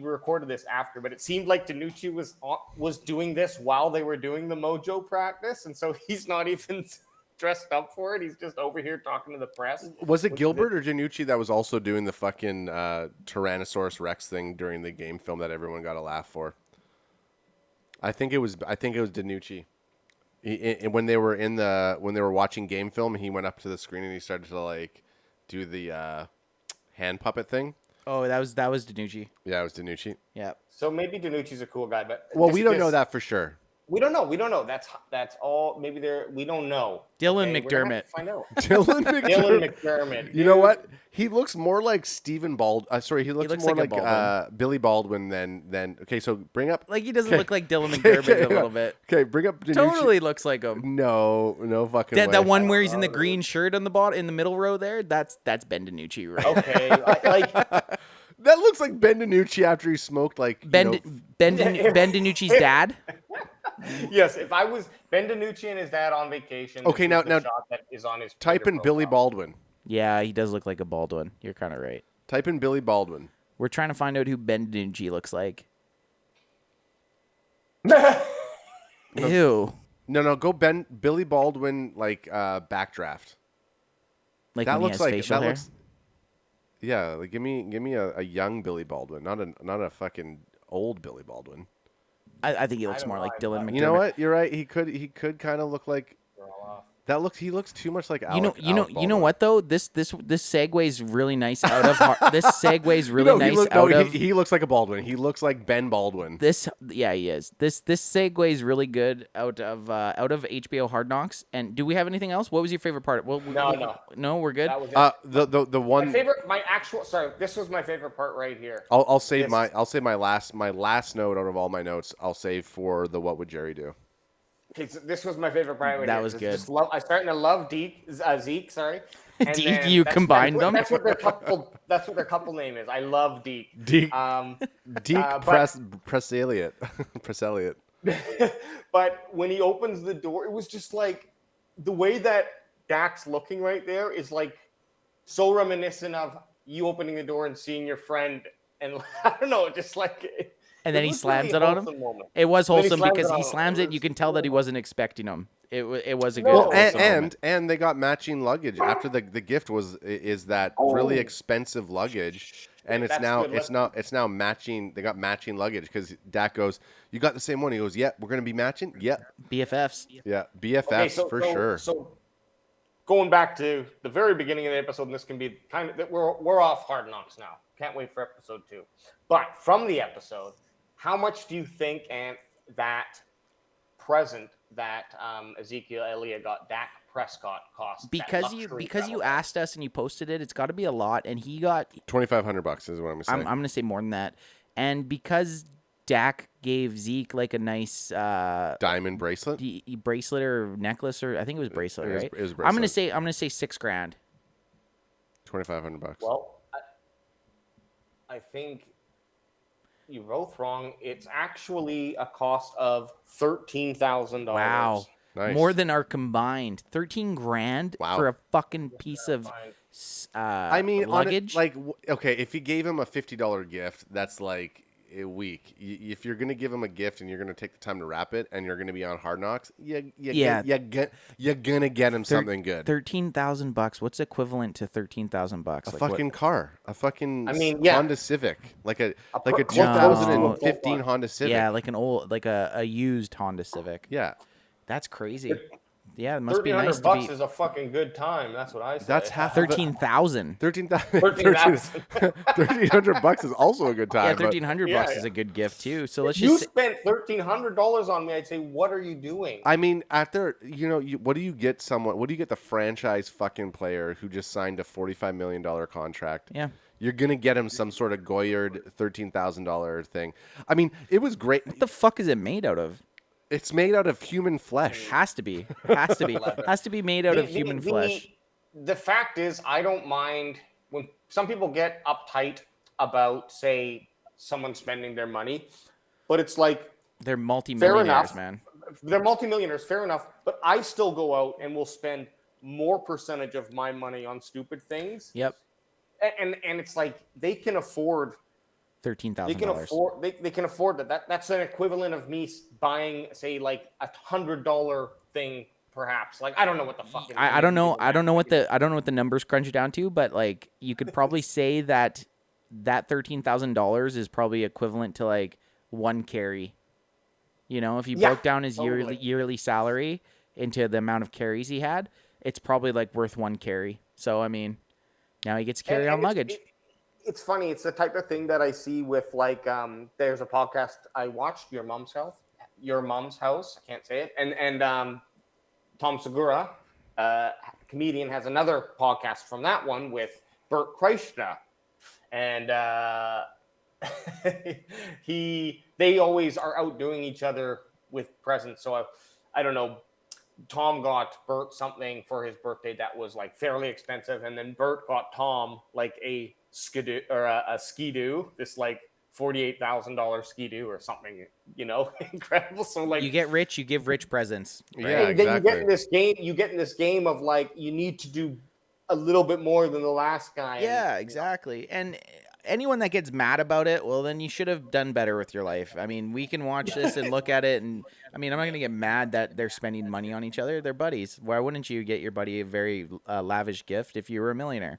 recorded this after, but it seemed like DiNucci was doing this while they were doing the Mojo practice, and so he's not even dressed up for it. He's just over here talking to the press. Was it Gilbert or DiNucci that was also doing the fucking Tyrannosaurus Rex thing during the game film that everyone got a laugh for? I think it was DiNucci. When they were watching game film, he went up to the screen and he started to like do the hand puppet thing. Oh, that was DiNucci. Yeah, it was DiNucci. Yeah. So maybe DiNucci's a cool guy, but we don't know that for sure. We don't know. That's all. Maybe we don't know. Dylan McDermott. Find out. Dylan McDermott. You know what? He looks more like Stephen Baldwin. He looks more like Billy Baldwin than. Okay, so bring up. Like he doesn't look like Dylan McDermott a little bit. Okay, bring up. DiNucci. Totally looks like him. No fucking way. That one where he's in the green shirt on the bottom in the middle row there. That's Ben DiNucci, right? Okay, like. That looks like Ben DiNucci after he smoked like Ben DiNucci's dad. Yes, if I was Ben DiNucci and his dad on vacation. Okay, now shot that is on his type in Twitter Billy profile. Baldwin. Yeah, he does look like a Baldwin. You're kind of right. Type in Billy Baldwin. We're trying to find out who Ben DiNucci looks like. Ew. No, go Billy Baldwin backdraft. Like That when looks he has like facial that hair? looks. Yeah, like give me a young Billy Baldwin, not a fucking old Billy Baldwin. I think he looks don't more know, like Dylan McDermott. You know what? You're right. He could kind of look like he looks too much like Alec. You know Baldwin. what though? This segues really nice out of this segues really nice he looks like a Baldwin. He looks like Ben Baldwin. He is. This segues really good out of HBO Hard Knocks. And do we have anything else? What was your favorite part? No, we're good. That was it. The one this was my favorite part right here. I'll save my last note out of all my notes. I'll save for the what would Jerry do. Okay, so this was my favorite part. That was good. I'm starting to love Zeke. Sorry, and Deke, then you combined them. That's what their couple. That's what their couple name is. I love Deke. Deke. Deke Press Elliott. Press Elliott. But when he opens the door, it was just like the way that Dak's looking right there is like so reminiscent of you opening the door and seeing your friend, and I don't know, just like. And then he slams it on him. Moment. It was wholesome because he slams it. You can tell that he wasn't expecting him. It was a good. Well, moment. and they got matching luggage after the gift is that really expensive luggage, and it's now matching. They got matching luggage because Dak goes, "You got the same one." He goes, "Yeah, we're gonna be matching." Yeah, BFFs. Yeah, BFFs for sure. So going back to the very beginning of the episode, and this can be kind of we're off Hard Knocks now. Can't wait for episode 2. But from the episode. How much do you think and that present that Ezekiel Elliott got Dak Prescott cost? Because you asked us and you posted it, it's got to be a lot, and he got $2,500 is what I'm saying. I'm gonna say more than that, and because Dak gave Zeke like a nice diamond bracelet, bracelet or necklace, or I think it was bracelet, right? It was bracelet. I'm gonna say $6,000. $2,500. Well, I think. You're both wrong. It's actually a cost of $13,000. Wow, nice. More than our combined $13,000 for a fucking piece of luggage. Okay, if you gave him a $50 gift, that's like a week. If you're gonna give him a gift and you're gonna take the time to wrap it, and you're gonna be on Hard Knocks, you're gonna get him something good. $13,000. What's equivalent to $13,000? A fucking car, Honda Civic, like a 2015 Honda Civic. Yeah, like a used Honda Civic. Yeah, that's crazy. Yeah, it must be nice. $1,300 is a fucking good time. That's what I say. That's half 13,000. $1,300 is also a good time. Yeah, $1,300 is a good gift too. So let's just spent $1,300 on me. I'd say, what are you doing? I mean, what do you get the franchise fucking player who just signed a $45 million contract? Yeah. You're going to get him some sort of Goyard $13,000 thing. I mean, it was great. What the fuck is it made out of? It's made out of human flesh. Has to be. Has to be made out of human flesh. The fact is, I don't mind when some people get uptight about, say, someone spending their money, but it's like they're multi-millionaires, man. They're multi-millionaires, fair enough. But I still go out and will spend more percentage of my money on stupid things. Yep. And it's like they can afford $13,000. They can afford that. That's an equivalent of me buying, say, like $100 thing, perhaps. Like I don't know what the fuck. I don't know. I don't know what the numbers crunch down to, but like you could probably say that $13,000 is probably equivalent to like one carry. You know, if you broke down his yearly salary into the amount of carries he had, it's probably like worth one carry. So I mean, now he gets carry on luggage. It's funny. It's the type of thing that I see with like, there's a podcast I watched, Your Mom's House. I can't say it. And Tom Segura, comedian, has another podcast from that one with Bert Kreischer. And they always are outdoing each other with presents. So I don't know. Tom got Bert something for his birthday that was like fairly expensive. And then Bert got Tom like a skidoo or a skidoo, this like $48,000 skidoo or something, incredible. So like you get rich, you give rich presents. Right? Yeah, exactly. Then you get in this game of like you need to do a little bit more than the last guy. Yeah, and, exactly. And anyone that gets mad about it, well, then you should have done better with your life. I mean, we can watch this and look at it, and I mean, I'm not gonna get mad that they're spending money on each other. They're buddies. Why wouldn't you get your buddy a very lavish gift if you were a millionaire?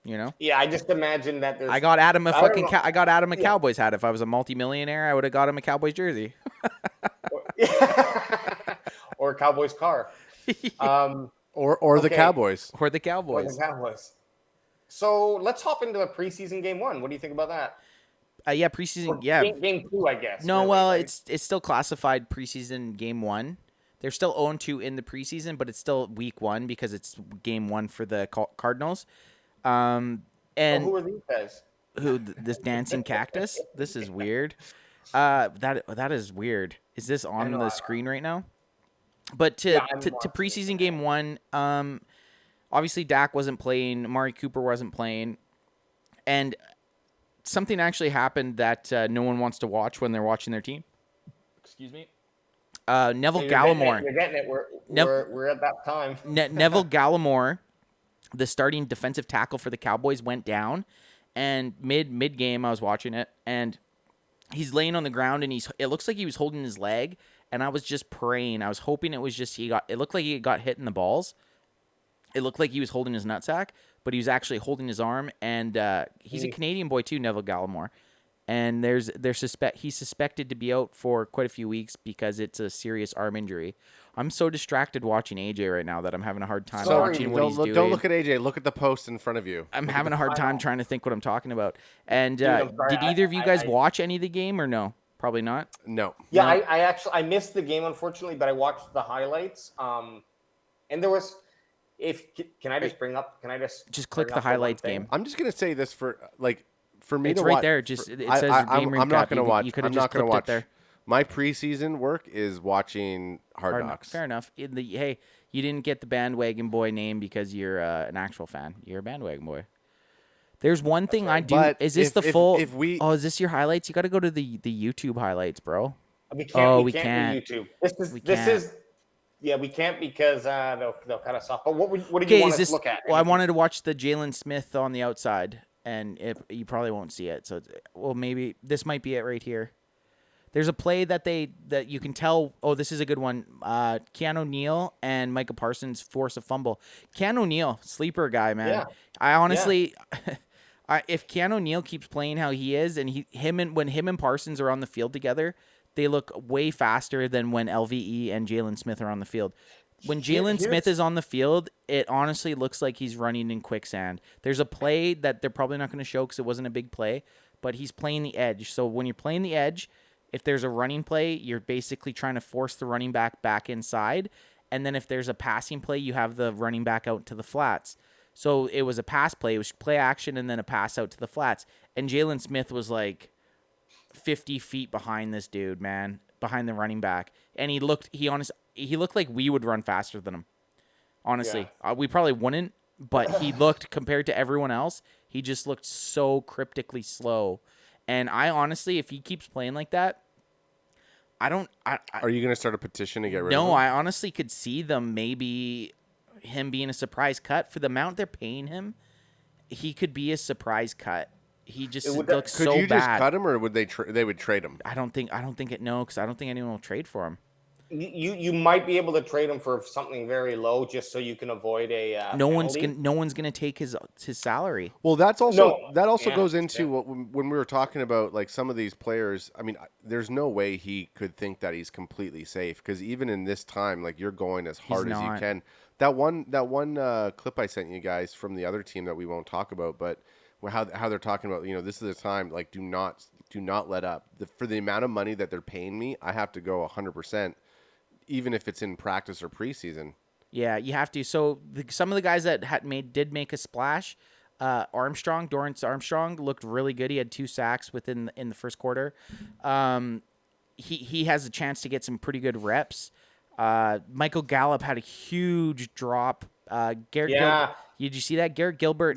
You know. Yeah, I just imagine that there's. I got Adam a I don't fucking. know. I got Adam a Yeah. Cowboys hat. If I was a multimillionaire, I would have got him a Cowboys jersey. Or a Cowboys car. Or the Okay. Cowboys. Or the Or Cowboys. the Cowboys. So let's hop into the preseason game 1. What do you think about that? Yeah, Or preseason. Yeah. game 2, I guess. No, really, well, right? it's still classified preseason game 1. They're still 0-2 in the preseason, but it's still week 1 because it's game 1 for the Cardinals. And who are these guys? this dancing cactus? This is weird. That is weird. Is this on know, the I- screen right now? But to Yeah, I'm to watching preseason game 1, obviously Dak wasn't playing, Amari Cooper wasn't playing, and something actually happened that no one wants to watch when they're watching their team. Excuse me. Neville You're getting it, Gallimore. You're getting it. Nev- We're at that time. Neville Gallimore, the starting defensive tackle for the Cowboys, went down, and mid game I was watching it, and he's laying on the ground, and it looks like he was holding his leg, and I was just praying. I was hoping it was just it looked like he got hit in the balls. It looked like he was holding his nutsack, but he was actually holding his arm, and he's a Canadian boy too, Neville Gallimore. And he's suspected to be out for quite a few weeks because it's a serious arm injury. I'm so distracted watching AJ right now that I'm having a hard time Sorry, watching what he's doing. Don't look at AJ. Look at the post in front of you. I'm having a hard time trying to think what I'm talking about. And I'm sorry, did either of you guys I- watch any of the game or no? Probably not. No. Yeah, No. I actually I missed the game unfortunately, but I watched the highlights. And there was, can I just bring up? Can I just click bring the up one highlights thing? game. I'm just gonna say this for me It's to right watch. there. Just it I- says I- game recap. I'm not gonna watch. You could have I'm just not gonna clipped watch. it there. My preseason work is watching Hard Knocks. Fair enough. Hey, you didn't get the bandwagon boy name because you're an actual fan. You're a bandwagon boy. There's one thing I do. But Is this if- the full? if we- Oh, is this your highlights? You got to go to the YouTube highlights, bro. We can't. Oh, we we can't. can't. Do YouTube. We This can't. is. Yeah, we can't because they'll cut us off. But what did you Okay, want is us this? to look at? Well, I wanted to watch the Jalen Smith on the outside, and you probably won't see it. So, maybe this might be it right here. There's a play that you can tell. Oh, this is a good one. Keanu Neal and Micah Parsons force a fumble. Keanu Neal, sleeper guy, man. Yeah. I honestly, if Keanu Neal keeps playing how he is, and when him and Parsons are on the field together, they look way faster than when LVE and Jalen Smith are on the field. When Jalen Smith is on the field, it honestly looks like he's running in quicksand. There's a play that they're probably not going to show because it wasn't a big play, but he's playing the edge. So when you're playing the edge, if there's a running play, you're basically trying to force the running back inside. And then if there's a passing play, you have the running back out to the flats. So it was a pass play. It was play action and then a pass out to the flats. And Jalen Smith was like 50 feet behind this dude, man, behind the running back. And he looked like we would run faster than him. Honestly, we probably wouldn't, but he looked, compared to everyone else, he just looked so cryptically slow. And I honestly, if he keeps playing like that, Are you gonna start a petition to get rid of no, him? I honestly could see him being a surprise cut for the amount they're paying him. He could be a surprise cut. He just looks Could so you just bad. cut him, or would they would trade him? I don't think it. No, because I don't think anyone will trade for him. You might be able to trade him for something very low just so you can avoid a No penalty. one's gonna take his salary. Well, that also Yeah, goes into when we were talking about like some of these players. I mean, there's no way he could think that he's completely safe because even in this time, like you're going as hard as you not. can. That one clip I sent you guys from the other team that we won't talk about, but how they're talking about, this is the time. Like, do not let up. For the amount of money that they're paying me, I have to go 100%, even if it's in practice or preseason. Yeah, you have to. So some of the guys that did make a splash. Dorrance Armstrong looked really good. He had 2 sacks in the first quarter. He has a chance to get some pretty good reps. Michael Gallup had a huge drop. Did you see that? Garrett Gilbert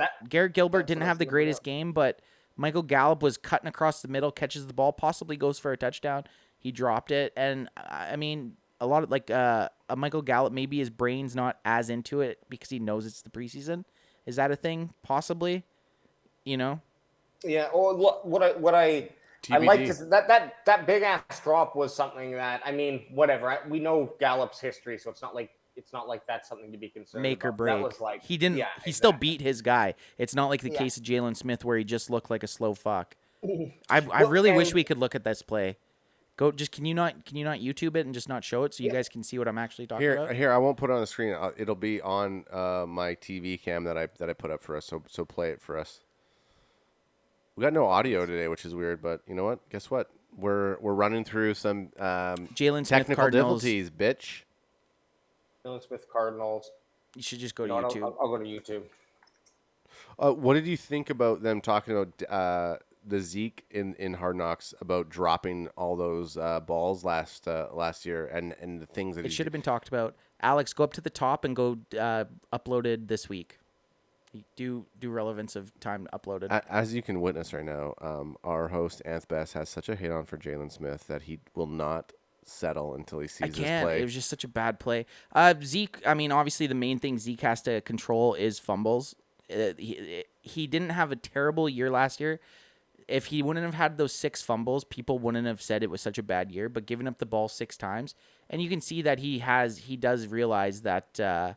didn't have the greatest game, but Michael Gallup was cutting across the middle, catches the ball, possibly goes for a touchdown. He dropped it, and I mean, a lot of like a Michael Gallup, maybe his brain's not as into it because he knows it's the preseason. Is that a thing? Possibly, Yeah. Or what I TBD. like is that big ass drop was something that, I mean, whatever. We know Gallup's history, so it's not like that's something to be concerned make or about. break. That was like, he didn't. Yeah, he still exactly. beat his guy. It's not like the Yeah. case of Jalen Smith where he just looked like a slow fuck. I really wish we could look at this play. Can you not YouTube it and just not show it so you guys can see what I'm actually talking about? Here, I won't put it on the screen. It'll be on my TV cam that I put up for us. So play it for us. We got no audio today, which is weird, but you know what? Guess what? We're running through some Jalen Smith technical Cardinals. difficulties, bitch. Jalen Smith Cardinals. You should just go to No, YouTube. I'll go to YouTube. What did you think about them talking about the Zeke in Hard Knocks about dropping all those balls last year and the things that It should have been talked about. Alex, go up to the top and go uploaded this week. Do relevance of time uploaded. As you can witness right now, our host Anth Best has such a hate on for Jalen Smith that he will not settle until he sees this play. It was just such a bad play. Zeke, I mean, obviously the main thing Zeke has to control is fumbles. He didn't have a terrible year last year. If he wouldn't have had those 6 fumbles, people wouldn't have said it was such a bad year. But giving up the ball 6 times, and you can see that he does realize that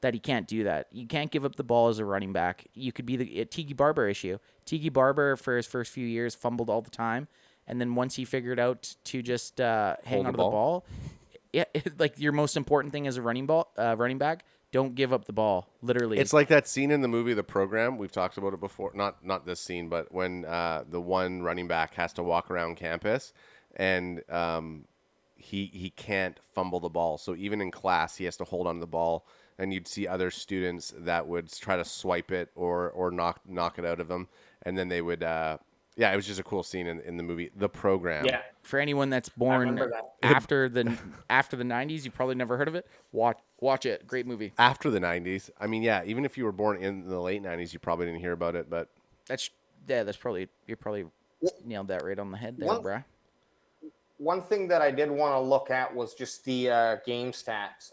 he can't do that. You can't give up the ball as a running back. You could be the Tiki Barber issue. Tiki Barber for his first few years fumbled all the time, and then once he figured out to just hang onto the ball, yeah, like your most important thing as a running back. Don't give up the ball. Literally, it's like that scene in the movie The Program. We've talked about it before. Not this scene, but when the one running back has to walk around campus and he can't fumble the ball. So even in class, he has to hold on to the ball. And you'd see other students that would try to swipe it or knock it out of them, and then they would. It was just a cool scene in the movie The Program. Yeah. for anyone that's born after the 90s, you probably never heard of it. Watch it. Great movie. After the 90s. I mean, yeah, even if you were born in the late 90s, you probably didn't hear about it, but That's probably you probably nailed that right on the head there, bruh. One thing that I did want to look at was just the game stats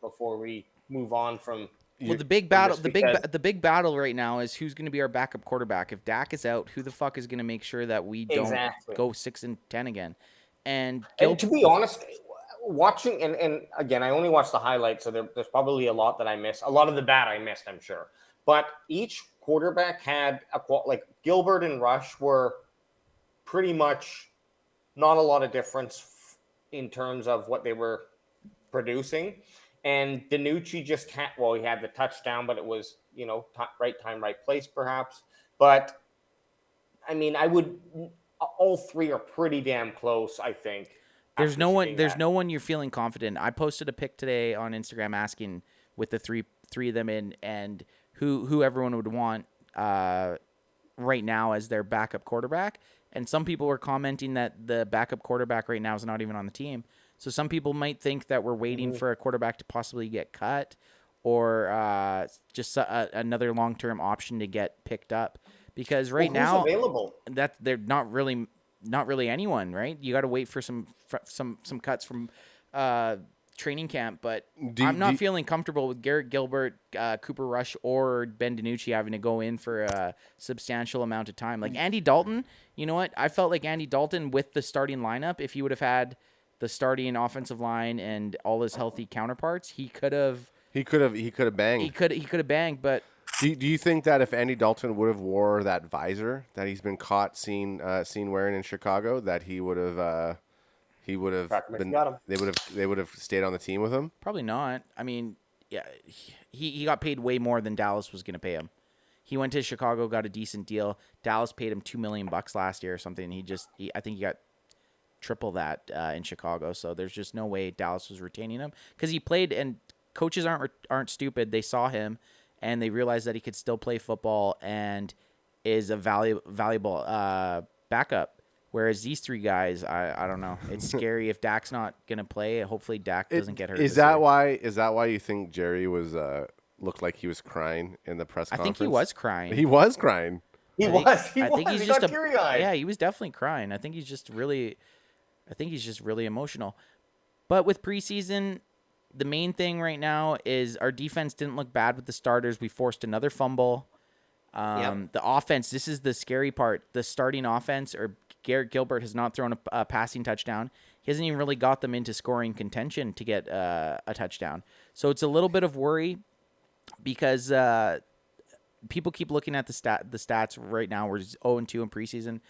before we move on from. Well, the big battle, the big battle right now is who's going to be our backup quarterback. If Dak is out, who the fuck is going to make sure that we don't go 6-10 again? And to be honest, watching and again, I only watched the highlights, so there's probably a lot that I missed. A lot of the bad I missed, I'm sure. But each quarterback had like Gilbert and Rush were pretty much not a lot of difference in terms of what they were producing. And DiNucci just had, he had the touchdown, but it was, right time, right place, perhaps. But, I mean, all three are pretty damn close, I think. There's no one you're feeling confident. I posted a pic today on Instagram asking with the three of them in and who everyone would want right now as their backup quarterback. And some people were commenting that the backup quarterback right now is not even on the team. So some people might think that we're waiting for a quarterback to possibly get cut or just another long-term option to get picked up. Because right now, available? That they're not really anyone, right? You got to wait for some cuts from training camp. But I'm not feeling comfortable with Garrett Gilbert, Cooper Rush, or Ben DiNucci having to go in for a substantial amount of time. Like Andy Dalton, you know what? I felt like Andy Dalton with the starting lineup, if he would have had the starting offensive line and all his healthy counterparts, he could have banged. He could have banged, but do you think that if Andy Dalton would have wore that visor that he's been caught seen wearing in Chicago, that he would have been they would have stayed on the team with him? Probably not. I mean, yeah, he got paid way more than Dallas was going to pay him. He went to Chicago, got a decent deal. Dallas paid him $2 million last year or something. I think he got triple that in Chicago. So there's just no way Dallas was retaining him because he played, and coaches aren't stupid. They saw him and they realized that he could still play football and is a valuable backup. Whereas these three guys, I don't know. It's scary if Dak's not gonna play. Hopefully Dak doesn't get hurt. Is that why you think Jerry was looked like he was crying in the press conference? I think he was crying. He was crying. He got teary-eyed. Yeah, he was definitely crying. I think he's just really emotional. But with preseason, the main thing right now is our defense didn't look bad with the starters. We forced another fumble. The offense, this is the scary part. The starting offense, or Garrett Gilbert has not thrown a passing touchdown. He hasn't even really got them into scoring contention to get a touchdown. So it's a little bit of worry because people keep looking at the stats right now. We're 0-2 in preseason.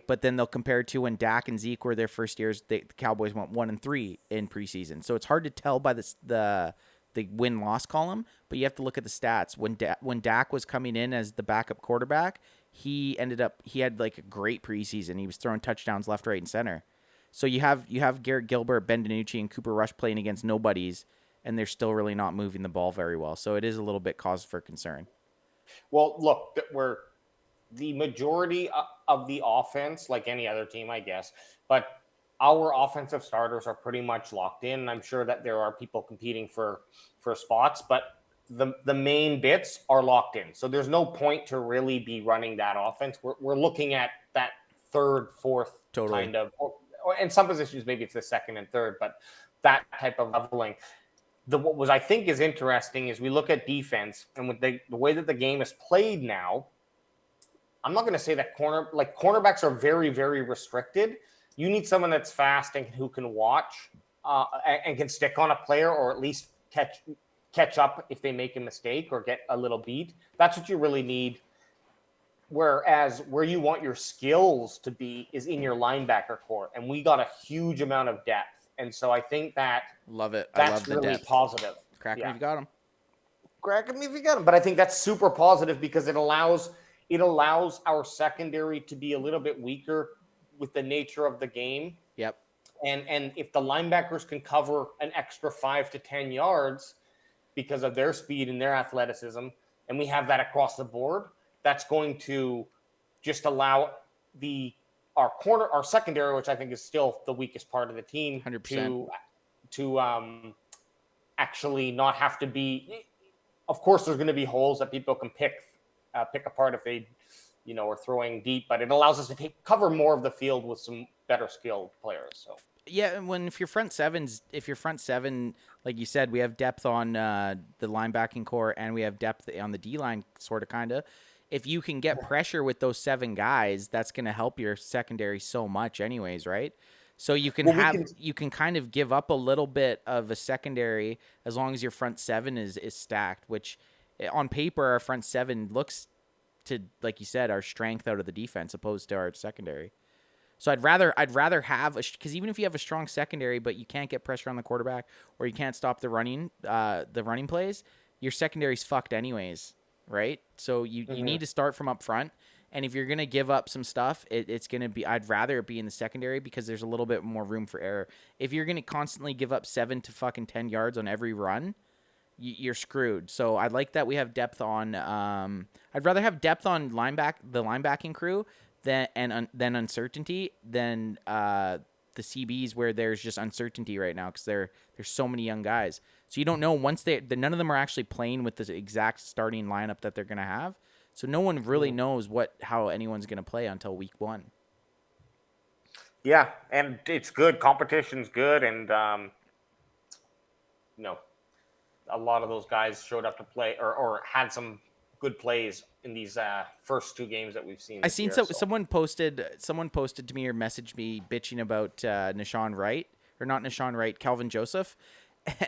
But then they'll compare it to when Dak and Zeke were their first years. The Cowboys went 1-3 in preseason. So it's hard to tell by the win-loss column, but you have to look at the stats. When Dak was coming in as the backup quarterback, he had like a great preseason. He was throwing touchdowns left, right, and center. So you have Garrett Gilbert, Ben DiNucci, and Cooper Rush playing against nobodies, and they're still really not moving the ball very well. So it is a little bit cause for concern. Well, look, we're the majority of the offense, like any other team, I guess, but our offensive starters are pretty much locked in. I'm sure that there are people competing for spots, but the main bits are locked in. So there's no point to really be running that offense. We're looking at that third, fourth kind of, or in some positions, maybe it's the second and third, but that type of leveling. What I think is interesting is we look at defense, and with the way that the game is played now, I'm not going to say that cornerbacks are very, very restricted. You need someone that's fast and who can watch and can stick on a player, or at least catch up if they make a mistake or get a little beat. That's what you really need. Whereas where you want your skills to be is in your linebacker core, and we got a huge amount of depth. And so I think that love it. That's I love the really depth. positive. Crack me if you got him. Crack me if you got him. But I think that's super positive because it allows our secondary to be a little bit weaker with the nature of the game. Yep. And if the linebackers can cover an extra 5 to 10 yards because of their speed and their athleticism, and we have that across the board, that's going to just allow our secondary, which I think is still the weakest part of the team, 100%. to actually not have to be. Of course, there's going to be holes that people can pick apart if they, are throwing deep, but it allows us to cover more of the field with some better skilled players. So yeah, if your front seven, like you said, we have depth on the linebacking core and we have depth on the D line, sort of, kind of. If you can get pressure with those 7 guys, that's going to help your secondary so much, anyways, right? So you can you can kind of give up a little bit of a secondary as long as your front 7 is stacked, which on paper our front 7 looks to, like you said, our strength out of the defense opposed to our secondary. So I'd rather have because even if you have a strong secondary but you can't get pressure on the quarterback or you can't stop the running plays, your secondary's fucked anyways, right? So you need to start from up front. And if you're going to give up some stuff, it's going to be, I'd rather it be in the secondary because there's a little bit more room for error. If you're going to constantly give up 7 to fucking 10 yards on every run, you're screwed. So I like that we have depth on, I'd rather have depth on the linebacking crew than uncertainty than the CBs where there's just uncertainty right now because there's so many young guys. So you don't know none of them are actually playing with the exact starting lineup that they're going to have. So no one really knows how anyone's going to play until week 1. Yeah, and it's good. Competition's good, and a lot of those guys showed up to play or had some good plays in these first 2 games that we've seen. I seen someone posted to me or messaged me bitching about Calvin Joseph.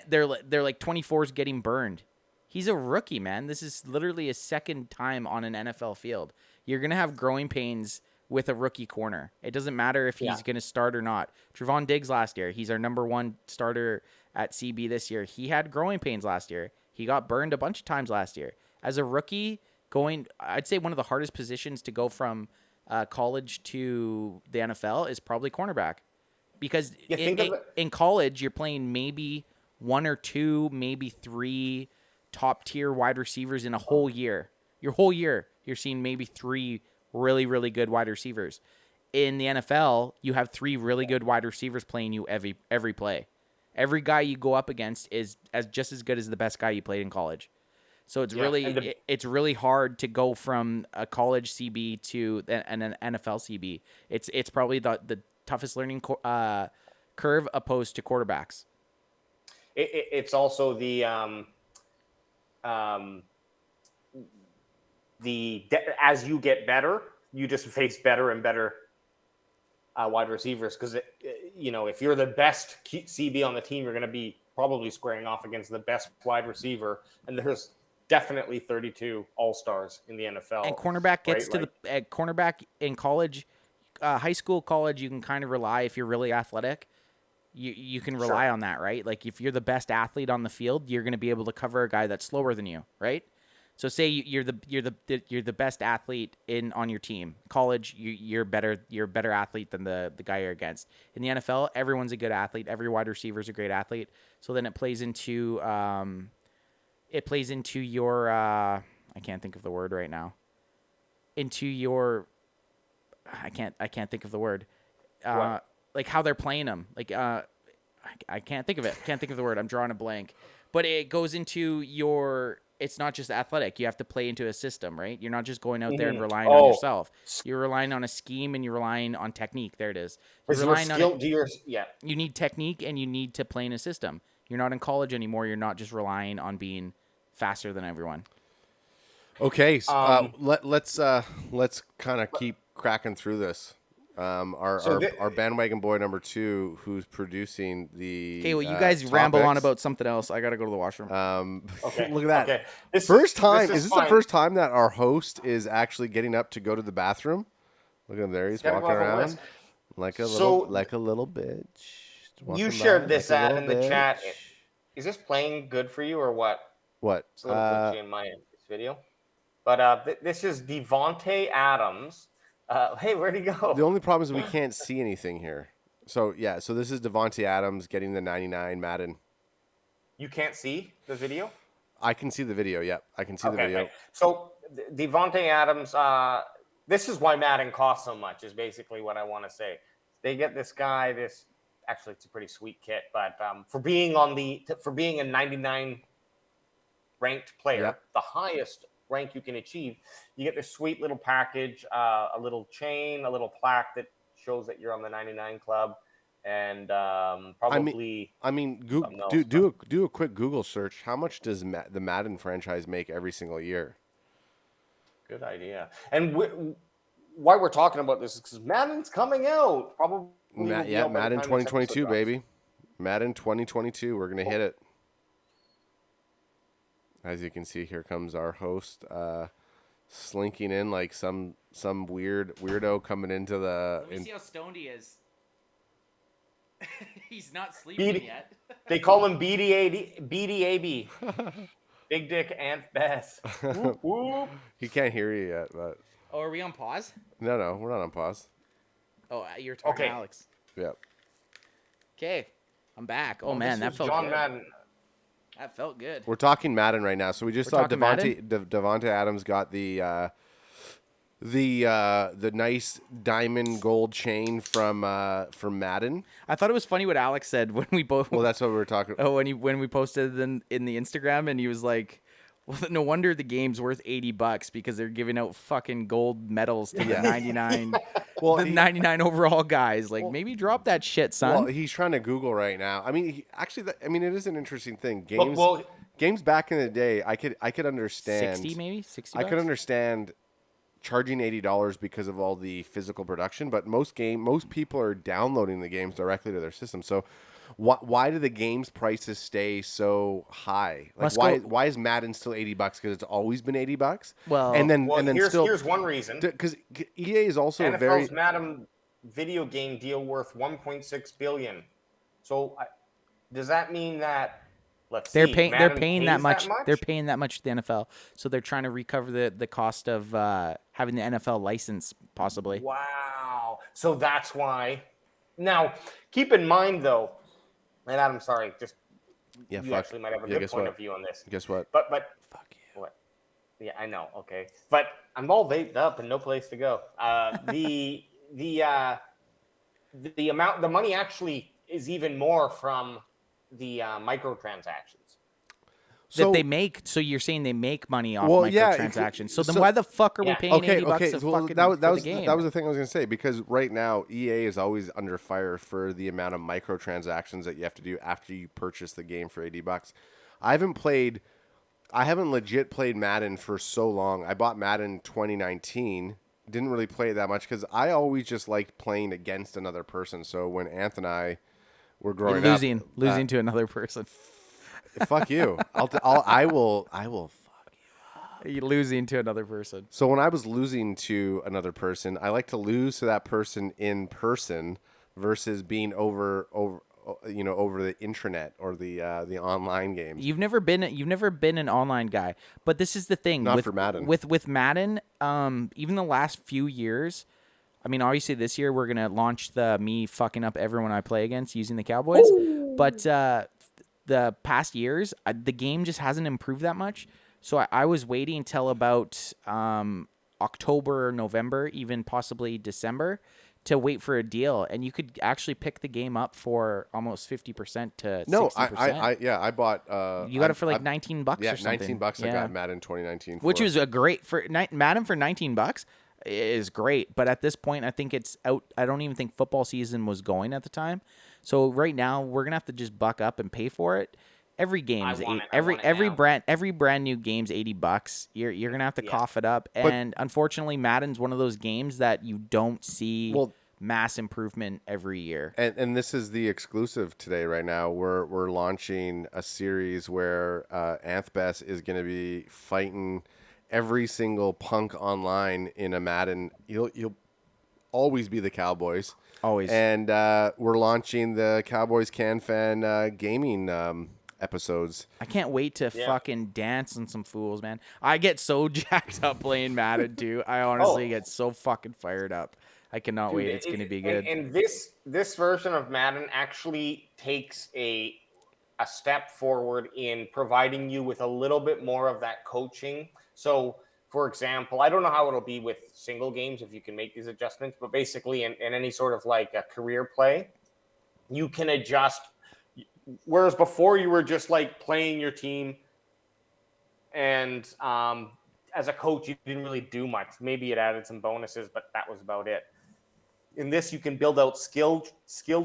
They're like 24's getting burned. He's a rookie, man. This is literally his second time on an NFL field. You're going to have growing pains with a rookie corner. It doesn't matter if he's going to start or not. Trevon Diggs last year, he's our number 1 starter at CB this year. He had growing pains last year. He got burned a bunch of times last year. As a rookie, I'd say one of the hardest positions to go from college to the NFL is probably cornerback. Because in college, you're playing maybe 1 or 2, maybe 3 top-tier wide receivers in a whole year. Your whole year, you're seeing maybe 3 really, really good wide receivers. In the NFL, you have 3 really good wide receivers playing you every play. Every guy you go up against is just as good as the best guy you played in college. So it's really hard to go from a college CB to an NFL CB. It's probably the toughest learning curve opposed to quarterbacks. It's also as you get better, you just face better and better wide receivers, because if you're the best CB on the team, you're going to be probably squaring off against the best wide receiver, and there's definitely 32 all-stars in the NFL. And cornerback gets to cornerback in college, high school, college. You can kind of rely, if you're really athletic, you can rely on that, right? Like if you're the best athlete on the field, you're going to be able to cover a guy that's slower than you, right? So say you're the best athlete on your team. College, you're a better athlete than the guy you're against. In the NFL, everyone's a good athlete. Every wide receiver is a great athlete. So then it plays into your I can't think of the word right now. Into your I can't think of the word. Like how they're playing them. Like I can't think of it. Can't think of the word. I'm drawing a blank. But it goes into your. It's not just athletic. You have to play into a system, right? You're not just going out there and relying on yourself. You're relying on a scheme and you're relying on technique. There it is. You're relying on you need technique and you need to play in a system. You're not in college anymore. You're not just relying on being faster than everyone. Okay, so, let's kind of keep cracking through this. Our bandwagon boy number 2, who's producing the. Okay, well, you guys ramble on about something else. I got to go to the washroom. Okay. Look at that. Okay. Is this the first time that our host is actually getting up to go to the bathroom? Look at him there. He's walking around like a little bitch. You shared this ad in the chat. Is this playing good for you or what? What? It's a little glitchy in my video. But this is Devontae Adams. Hey, where'd he go? The only problem is we can't see anything here. So this is Devontae Adams getting the 99 Madden. You can't see the video? I can see the video. Yep, I can see the video. Okay. So Devontae Adams, this is why Madden costs so much, is basically what I want to say. They get this guy, actually it's a pretty sweet kit, but for being a 99 ranked player, the highest rank you can achieve, you get this sweet little package, a little chain, a little plaque that shows that you're on the 99 club, and probably. Do a quick Google search. How much does the Madden franchise make every single year? Good idea. And why we're talking about this is because Madden's coming out. Probably. Madden 2022, baby. Madden 2022. We're gonna hit it. As you can see, here comes our host, slinking in like some weirdo coming into the. Let me see how stoned he is. He's not sleeping yet. They call him BDAB. Big Dick Aunt Bess. Whoop, whoop. He can't hear you yet, but. Oh, are we on pause? No, we're not on pause. Oh, you're talking to Alex. Yep. Okay, I'm back. Oh man, that felt John good. Madden. That felt good. We're talking Madden right now, so we just saw Devontae Adams got the nice diamond gold chain from Madden. I thought it was funny what Alex said when we both. Well, that's what we were talking. Oh, when we posted in the Instagram, and he was like, "Well, no wonder the game's worth $80 because they're giving out fucking gold medals to the 99." Well, the 99 overall guys, like, maybe drop that shit, son. Well, he's trying to Google right now. I mean, it is an interesting thing. Games back in the day, I could understand 60 maybe $60. I could understand charging $80 because of all the physical production, but most people are downloading the games directly to their system. So, why do the games prices stay so high? Like, why is Madden still $80? Because it's always been $80. Well, here's one reason. Because EA is also NFL's Madden video game deal worth $1.6 billion. So does that mean that they're paying that much? They're paying that much to the NFL, so they're trying to recover the cost of having the NFL license, possibly. Wow. So that's why. Now, keep in mind though. And Adam, sorry, you actually might have a good point of view on this. Guess what? But fuck you. What? Yeah, I know. Okay, but I'm all vaped up and no place to go. The amount, the money actually is even more from the microtransactions. So they make. So you're saying they make money off Well, yeah, microtransactions. So then so- why the fuck are we Yeah. paying okay, $80 okay. a Well, fucking that for was the game? that was the thing I was gonna say, because right now EA is always under fire for the amount of microtransactions that you have to do after you purchase the game for $80. I haven't legit played Madden for so long. I bought Madden 2019. Didn't really play it that much because I always just liked playing against another person. So when Anth and I were growing up, losing to another person. fuck you. I will. You're losing to another person. So when I was losing to another person, I like to lose to that person in person versus being over the intranet or the online games. You've never been an online guy, but this is the thing. Not with, for Madden. With Madden, even the last few years, I mean, obviously this year we're gonna launch the me fucking up everyone I play against using the Cowboys, but the past years, the game just hasn't improved that much. So I was waiting till about October, November, even possibly December, to wait for a deal, and you could actually pick the game up for almost 50% to 60%. No, I bought. You got it for like $19 Yeah, or something. $19. I got Madden 2019, Which was a great Madden for $19 is great, but at this point, I think it's out. I don't even think football season was going at the time, so right now we're gonna have to just buck up and pay for it. Every game's every brand new game's $80. You're gonna have to cough it up, and unfortunately, Madden's one of those games that you don't see mass improvement every year. And this is the exclusive today. Right now, we're launching a series where Anthbess is going to be fighting every single punk online in a Madden. You'll always be the Cowboys. Always. And we're launching the Cowboys CanFan gaming episodes. I can't wait to fucking dance on some fools, man. I get so jacked up playing Madden too. I honestly get so fucking fired up. I cannot wait. It's going to be good. And this version of Madden actually takes a step forward in providing you with a little bit more of that coaching. So, for example, I don't know how it'll be with single games if you can make these adjustments, but basically in any sort of like a career play, you can adjust. Whereas before you were just like playing your team and as a coach, you didn't really do much. Maybe it added some bonuses, but that was about it. In this, you can build out skill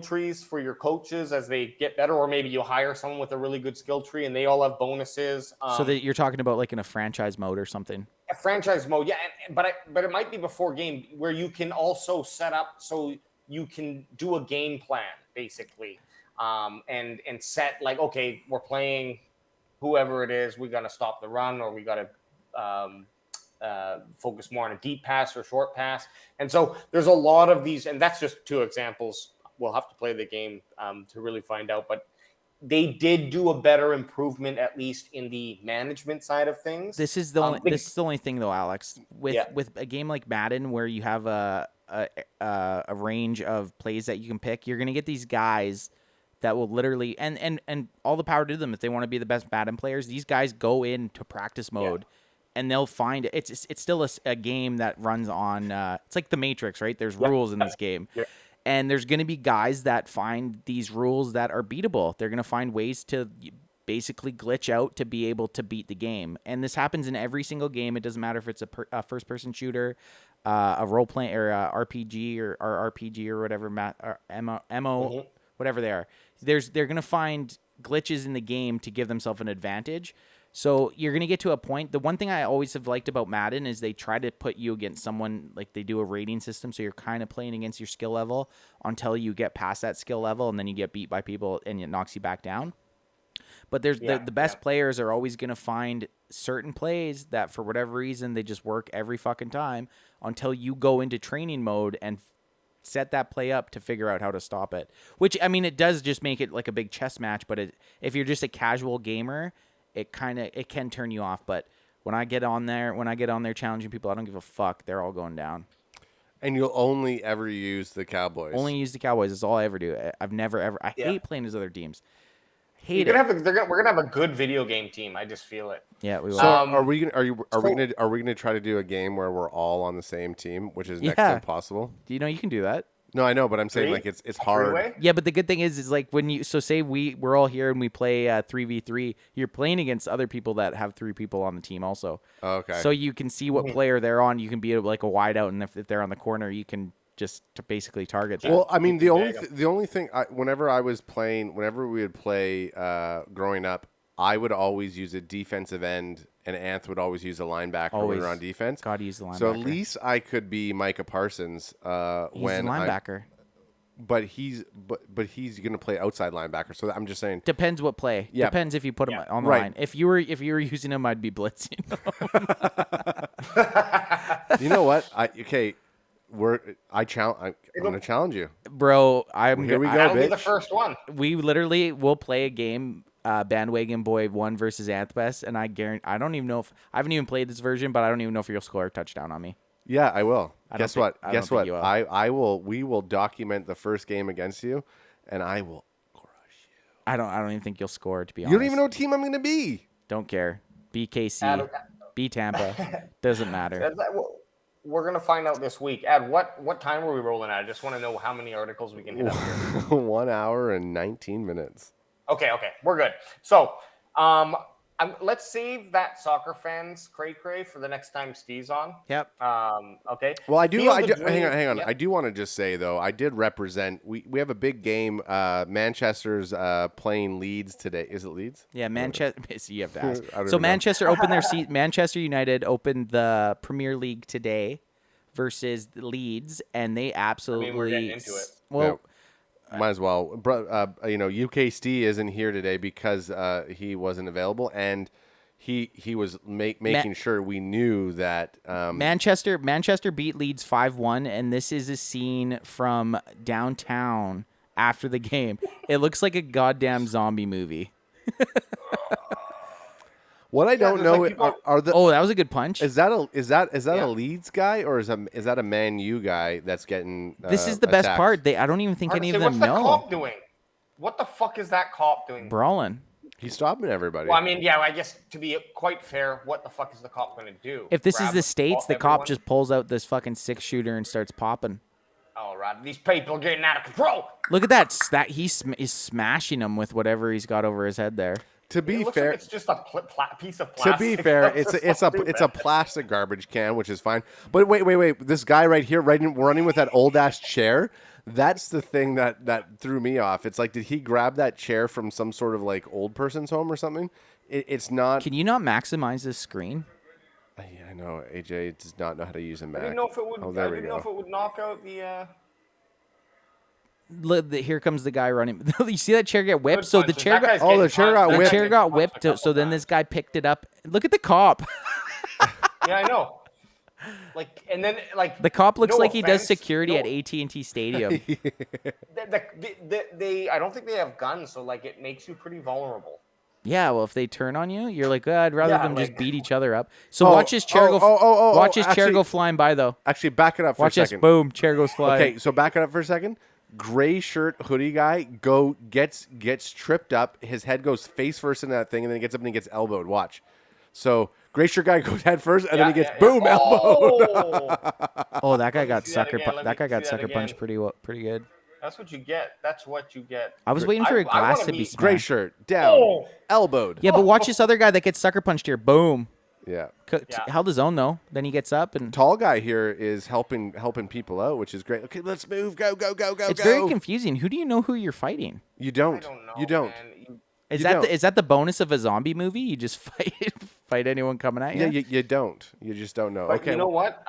trees for your coaches as they get better, or maybe you hire someone with a really good skill tree and they all have bonuses. So that you're talking about like in a franchise mode or something. A franchise mode, yeah. But it might be before game where you can also set up so you can do a game plan basically. And set like, okay, we're playing whoever it is, we got to stop the run, or we got to focus more on a deep pass or short pass. And so there's a lot of these, and that's just two examples. We'll have to play the game to really find out, but they did do a better improvement, at least in the management side of things. This is the only thing though, Alex, with a game like Madden where you have a range of plays that you can pick. You're going to get these guys that will literally, and all the power to them if they want to be the best Madden players. These guys go into practice mode, and they'll find it's still a game that runs on. It's like the Matrix, right? There's rules in this game, and there's going to be guys that find these rules that are beatable. They're going to find ways to basically glitch out to be able to beat the game, and this happens in every single game. It doesn't matter if it's a first-person shooter, a role-playing or a RPG or RPG or whatever, MO. Whatever they are, they're going to find glitches in the game to give themselves an advantage. So you're going to get to a point. The one thing I always have liked about Madden is they try to put you against someone, like they do a rating system. So you're kind of playing against your skill level until you get past that skill level, and then you get beat by people and it knocks you back down. But there's the best players are always going to find certain plays that for whatever reason, they just work every fucking time until you go into training mode and set that play up to figure out how to stop it. Which, I mean, it does just make it like a big chess match, but if you're just a casual gamer, it can turn you off. But when I get on there challenging people, I don't give a fuck. They're all going down. And you'll only ever use the Cowboys. Only use the Cowboys. That's all I ever do. I've never ever. I hate playing as other teams. Hate it. We're gonna have a good video game team. I just feel it. Yeah, we will. So are we gonna try to do a game where we're all on the same team, which is next to impossible? Do you know you can do that? No, I know, but I'm saying Three? like it's hard. Three-way? Yeah, but the good thing is like when you say we're all here and we play 3v3, you're playing against other people that have 3 people on the team also. Okay. So you can see what player they're on. You can be like a wide out, and if they're on the corner, you can just basically target them. Well, I mean, the only bag 'em. the only thing whenever we would play growing up, I would always use a defensive end, and Anth would always use a linebacker when we were on defense. Gotta use the linebacker. So at least I could be Micah Parsons He's when a linebacker. but he's going to play outside linebacker. So I'm just saying. Depends what play. Yeah. Depends if you put him on the Right. line. If you were using him, I'd be blitzing. You know what? I'm going to challenge you. Bro, Here we go, That'll be the bitch. first one. We literally will play a game, Bandwagon Boy 1 versus Anthbest, and I don't even know if I haven't even played this version, but I don't even know if you'll score a touchdown on me. Yeah, I will. I don't Guess think- what? I don't Guess think what? you will. I will. We will document the first game against you, and I will crush you. I don't even think you'll score, to be honest. You don't even know what team I'm going to be. Don't care. B KC, Adam- B Tampa, doesn't matter. We're gonna find out this week. Ed, what time are we rolling at? I just want to know how many articles we can hit up here. 1 hour and 19 minutes. Okay, we're good. So, let's save that soccer fans cray for the next time Steve's on. Yep. Okay. Well, hang on. Yep. I do want to just say though, I did represent. We have a big game. Manchester's playing Leeds today. Is it Leeds? Yeah, Manchester. You have to ask. I don't So even know. Manchester opened their seat. Manchester United opened the Premier League today versus Leeds, and they absolutely. we're getting into it. Well, Might as well. UK Steve isn't here today because he wasn't available, and he was making sure we knew that. Manchester beat Leeds 5-1, and this is a scene from downtown after the game. It looks like a goddamn zombie movie. What I don't there's know like people- are the. Oh, that was a good punch. Is that a Yeah. Leeds guy or is that a Man U guy that's getting? This is the best attacked? part. I don't even think any of What's them the know. cop doing? What the fuck is that cop doing? Brawling. He's stopping everybody. Well, I mean, yeah, I guess to be quite fair, what the fuck is the cop going to do? If this is Grab the States, the cop everyone? just pulls out this fucking 6-shooter and starts popping. Oh, right. These people are getting out of control. Look at that. He's smashing him with whatever he's got over his head there. to It be looks fair, like it's just a piece of to plastic. be fair, That's it's so a plastic garbage can, which is fine. But wait, this guy right here, running with that old ass chair. That's the thing that threw me off. It's like, did he grab that chair from some sort of like old person's home or something? It's not. Can you not maximize this screen? I know AJ does not know how to use a Mac. I didn't know if it would. Oh, I there we didn't know if go. it would knock out the. Look, here comes the guy running. You see that chair get whipped? Good So the punches. chair That guy's got, Oh, the getting chair punched. got That the whipped. guy's chair getting got punched a whipped. couple So then times. this guy picked it up. Look at the cop. Yeah, I know. Like, and then like The cop looks no like he does offense, security no- at AT&T Stadium. They I don't think they have guns, so like it makes you pretty vulnerable. Yeah, well, if they turn on you, you're like, I'd rather Yeah, them just like- beat each other up. So Oh, watch his chair go. Watch his chair actually- go flying by though. Actually, back it up for Watch a this. second. Boom, chair goes flying. Okay, so back it up for a second. Gray shirt, hoodie guy gets tripped up. His head goes face first into that thing, and then he gets up and he gets elbowed. Watch. So gray shirt guy goes head first, and then he gets boom elbowed. Oh, that guy got see that sucker. again. Let That me guy got see that sucker again. punched pretty good. That's what you get. That's what you get. I was waiting for a I glass wanna to be be- smashed. Gray shirt down, Oh. elbowed. Yeah, but watch this other guy that gets sucker punched here. Boom. Yeah. Yeah. Held his own though. Then he gets up and Tall guy here is helping people out, which is great. Okay, let's move. Go. it's very confusing. Who do you know who you're fighting? You I don't. don't know. You don't. Man. Is You that don't. is that the bonus of a zombie movie? You just fight anyone coming at you? Yeah, you don't. You just don't know. But Okay. you know what?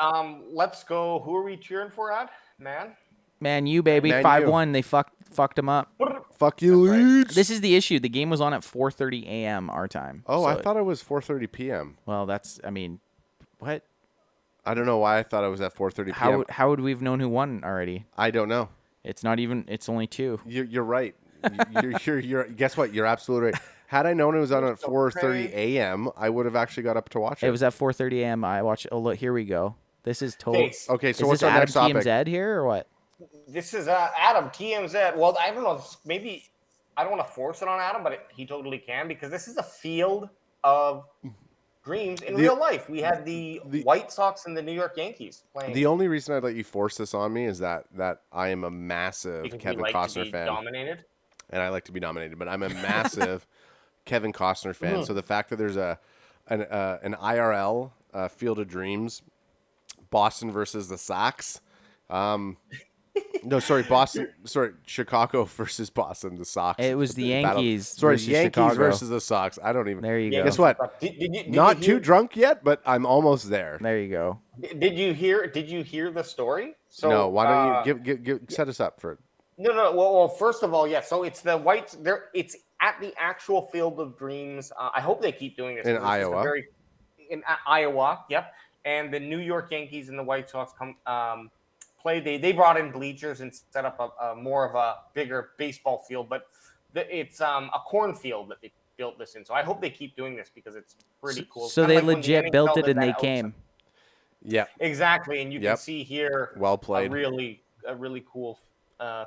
Let's go. Who are we cheering for, Ad? Man. Man, you baby, Man, 5-1. They fucked him up. Fuck you, That's right. Leeds. This is the issue. The game was on at 4:30 a.m. our time. Oh, I So- thought it was 4:30 p.m. Well, that's. I mean, what? I don't know why I thought it was at 4:30 p.m. How would we have known who won already? I don't know. It's not even. It's only 2. You're right. You're guess what? You're absolutely right. Had I known it was on at 4:30 a.m., I would have actually got up to watch it. It was at 4:30 a.m. I watched. Oh look, here we go. This is total. Okay, Okay, so is what's this our Adam next topic? TMZ here or what? This is Adam TMZ. Well, I don't know. Maybe I don't want to force it on Adam, but he totally can because this is a field of dreams in real life. We had the White Sox and the New York Yankees playing. The only reason I'd let you force this on me is that I am a massive because Kevin we like Costner to be fan, dominated. and I like to be nominated, but I'm a massive Kevin Costner fan. So the fact that there's an IRL Field of Dreams, Boston versus the Sox. No, sorry, Chicago versus Boston, the Sox. It was the Yankees. Yankees Chicago. versus the Sox. I don't even. There you go. Guess what? Did Not you too hear, drunk yet, but I'm almost there. There you go. Did you hear the story? So No, why don't you give set us up for it? No. Well, first of all, yeah. So it's the Whites. There, it's at the actual Field of Dreams. I hope they keep doing this In This is Iowa. In Iowa, yep. And the New York Yankees and the White Sox play. They brought in bleachers and set up a more of a bigger baseball field, but it's a cornfield that they built this in. So I hope they keep doing this because it's pretty cool. So they legit built it and they came. Yeah, exactly. And you can see here, well played. A really cool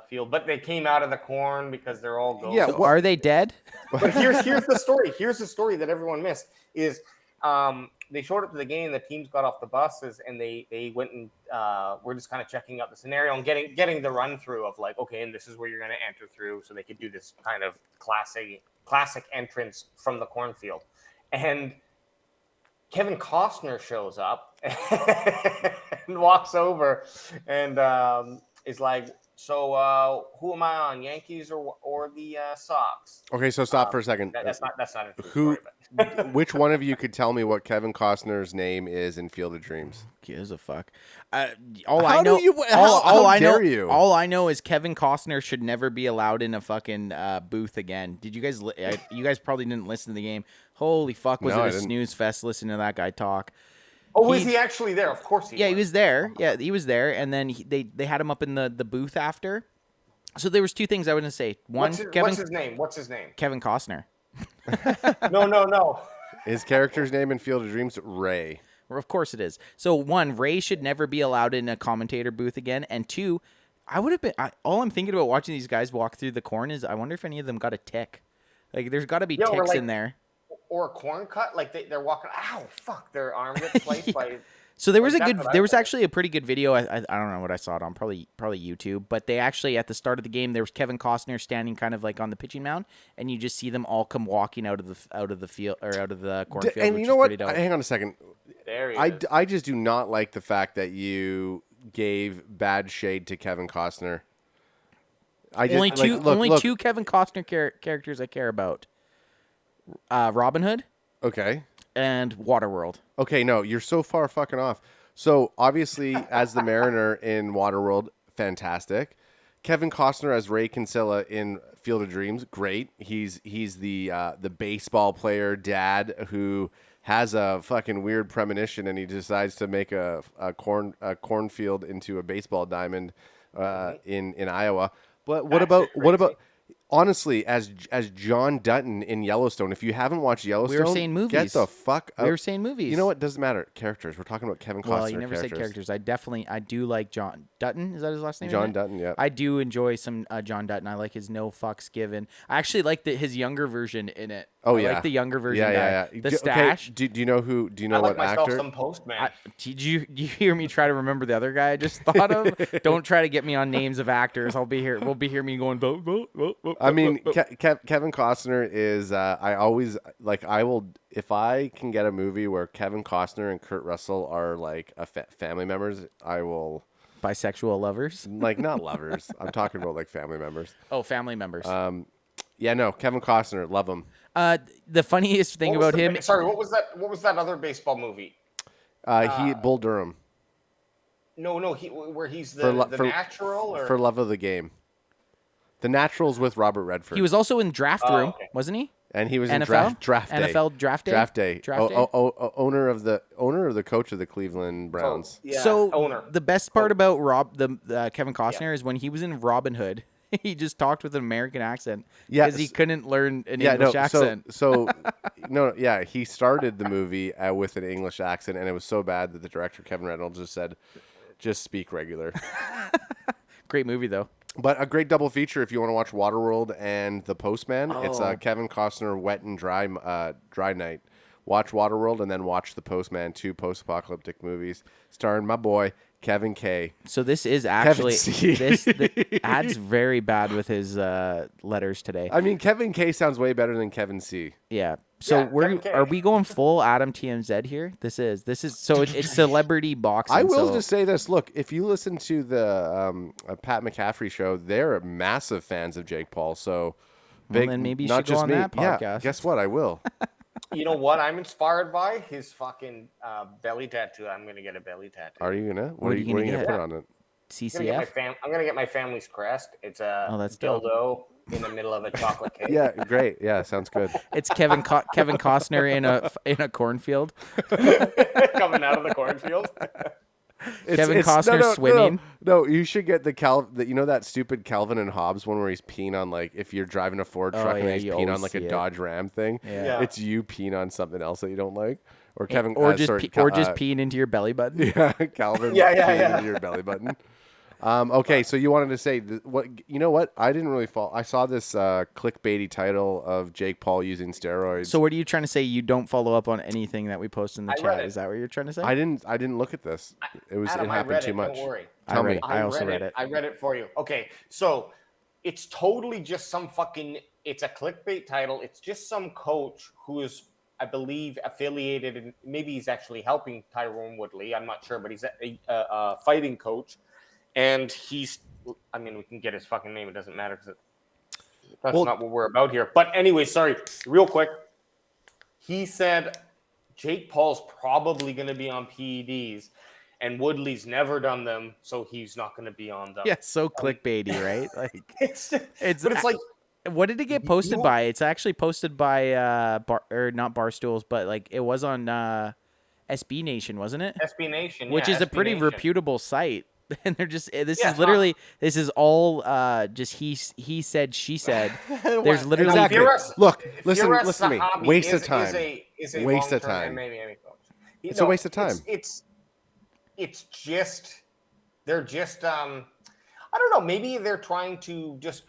field, but they came out of the corn because they're all ghosts. Yeah, So are they dead? But here's the story. Here's the story that everyone missed is they showed up to the game. The teams got off the buses and they went and we're just kind of checking out the scenario and getting the run through of like, okay, and this is where you're going to enter through, so they could do this kind of classic entrance from the cornfield. And Kevin Costner shows up and walks over and is like, so who am I on, Yankees or the Sox? Okay, so stop for a second. That's not a true story, but. Which one of you could tell me what Kevin Costner's name is in Field of Dreams? Gives a fuck. How dare you? All I know is Kevin Costner should never be allowed in a fucking booth again. Did you guys? You guys probably didn't listen to the game. Holy fuck! Was No, it I a didn't. snooze fest listening to that guy talk? Oh, was he actually there? Of course he was. Yeah, he was there. Yeah, he was there, and then they had him up in the booth after. So there was two things I was going to say. One, what's his name? What's his name? Kevin Costner. No. His character's name in Field of Dreams, Ray. Well, of course it is. So one, Ray should never be allowed in a commentator booth again, and two, I would have been. All I'm thinking about watching these guys walk through the corn is I wonder if any of them got a tick. Like, there's got to be ticks in there. Or a corn cut, like they're walking. Ow, fuck! Their arm gets sliced by. So there was Like, there was actually a pretty good video. I don't know what I saw it on, probably YouTube. But they actually at the start of the game there was Kevin Costner standing kind of like on the pitching mound, and you just see them all come walking out of the field or out of the cornfield. And you know what? Hang on a second. There he is. I just do not like the fact that you gave bad shade to Kevin Costner. Only two Kevin Costner characters I care about. Robin Hood. Okay. And Waterworld. Okay, no, you're so far fucking off. So obviously, as the Mariner in Waterworld, fantastic. Kevin Costner as Ray Kinsella in Field of Dreams, great. He's the baseball player dad who has a fucking weird premonition and he decides to make a cornfield into a baseball diamond in Iowa. But what about honestly, as John Dutton in Yellowstone, if you haven't watched Yellowstone, we were saying movies. Get the fuck up. We were saying movies. You know what? Doesn't matter. Characters. We're talking about Kevin Costner. Well, you never said characters. I do like John Dutton. Is that his last name? John Dutton. Yeah. I do enjoy some John Dutton. I like his no fucks given. I actually like his younger version in it. Oh I yeah. like the younger version. Yeah. The stash. Okay. Do you know who? Do you know I like what myself actor? some Postman. Did you hear me try to remember the other guy I just thought of? Don't try to get me on names of actors. We'll be here me going. I mean, Kevin Costner is. I always like. I will if I can get a movie where Kevin Costner and Kurt Russell are like family members. I will. Bisexual lovers? Like not lovers. I'm talking about like family members. Oh, family members. Yeah, no, Kevin Costner, love him. The funniest thing about him. Sorry, what was that? What was that other baseball movie? Bull Durham. No, where he's the natural or For Love of the Game. The Natural's with Robert Redford. He was also in Draft Room, wasn't he? And he was NFL? in Draft Day. NFL Draft Day. Draft Day. Draft Day? Owner of the coach of the Cleveland Browns. Yeah, so owner. The best part about the Kevin Costner is when he was in Robin Hood, he just talked with an American accent because he couldn't learn an English accent. He started the movie with an English accent, and it was so bad that the director Kevin Reynolds just said, "Just speak regular." Great movie though. But a great double feature if you want to watch Waterworld and The Postman. It's Kevin Costner Wet and Dry Night. watch Waterworld, and then watch the Postman 2 post-apocalyptic movies starring my boy Kevin K. So this is actually C. the ad's very bad with his letters today. I mean, Kevin K sounds way better than Kevin C. Yeah. So Kevin K. are we going full Adam TMZ here? This is so it's celebrity boxing. I will so. just say this. Look, if you listen to the Pat McCaffrey show, they're massive fans of Jake Paul. So big, then maybe you not should go just on me. that Yeah, podcast. guess what? I will. You know what I'm inspired by? His fucking belly tattoo. I'm gonna get a belly tattoo. Are you gonna? What are you gonna gonna get? put on it? CCF. I'm gonna get my family's crest. It's a that's dope. dildo in the middle of a chocolate cake. Yeah, great. Yeah, sounds good. It's Kevin Costner in a cornfield. Coming out of the cornfield. Kevin Costner swimming. No, you should get you know that stupid Calvin and Hobbes one where he's peeing on, like, if you're driving a Ford truck and he's you peeing on always like a see it. Dodge Ram thing. Yeah. It's you peeing on something else that you don't like, or just peeing into your belly button. Yeah, Calvin. peeing into your belly button. Okay, so you wanted to say what? You know what? I didn't really follow. I saw this clickbaity title of Jake Paul using steroids. So what are you trying to say? You don't follow up on anything that we post in the I read chat? it. Is that what you're trying to say? I didn't look at this. It Adam, happened too much. Don't worry. Tell me. I also read it. I read it for you. Okay, so it's totally just some fucking. It's a clickbait title. It's just some coach who is, I believe, affiliated, and maybe he's actually helping Tyron Woodley. I'm not sure, but he's a fighting coach, and he's. I mean, we can get his fucking name. It doesn't matter because that's not what we're about here. But anyway, sorry, real quick. He said Jake Paul's probably going to be on PEDs, and Woodley's never done them, so he's not going to be on them. Yeah, so clickbaity, right? Like it's like. What did it get posted by? It's actually posted by not Barstools, but like it was on SB Nation, wasn't it? SB Nation, which is a SB pretty Nation. reputable site. And they're just this is all just he said, she said. There's literally Exactly. Look, listen Firas to me. Zahabi Waste of time. Is a Waste of long-term time. MMA coach. It's a waste of time. It's just they're just I don't know. Maybe they're trying to just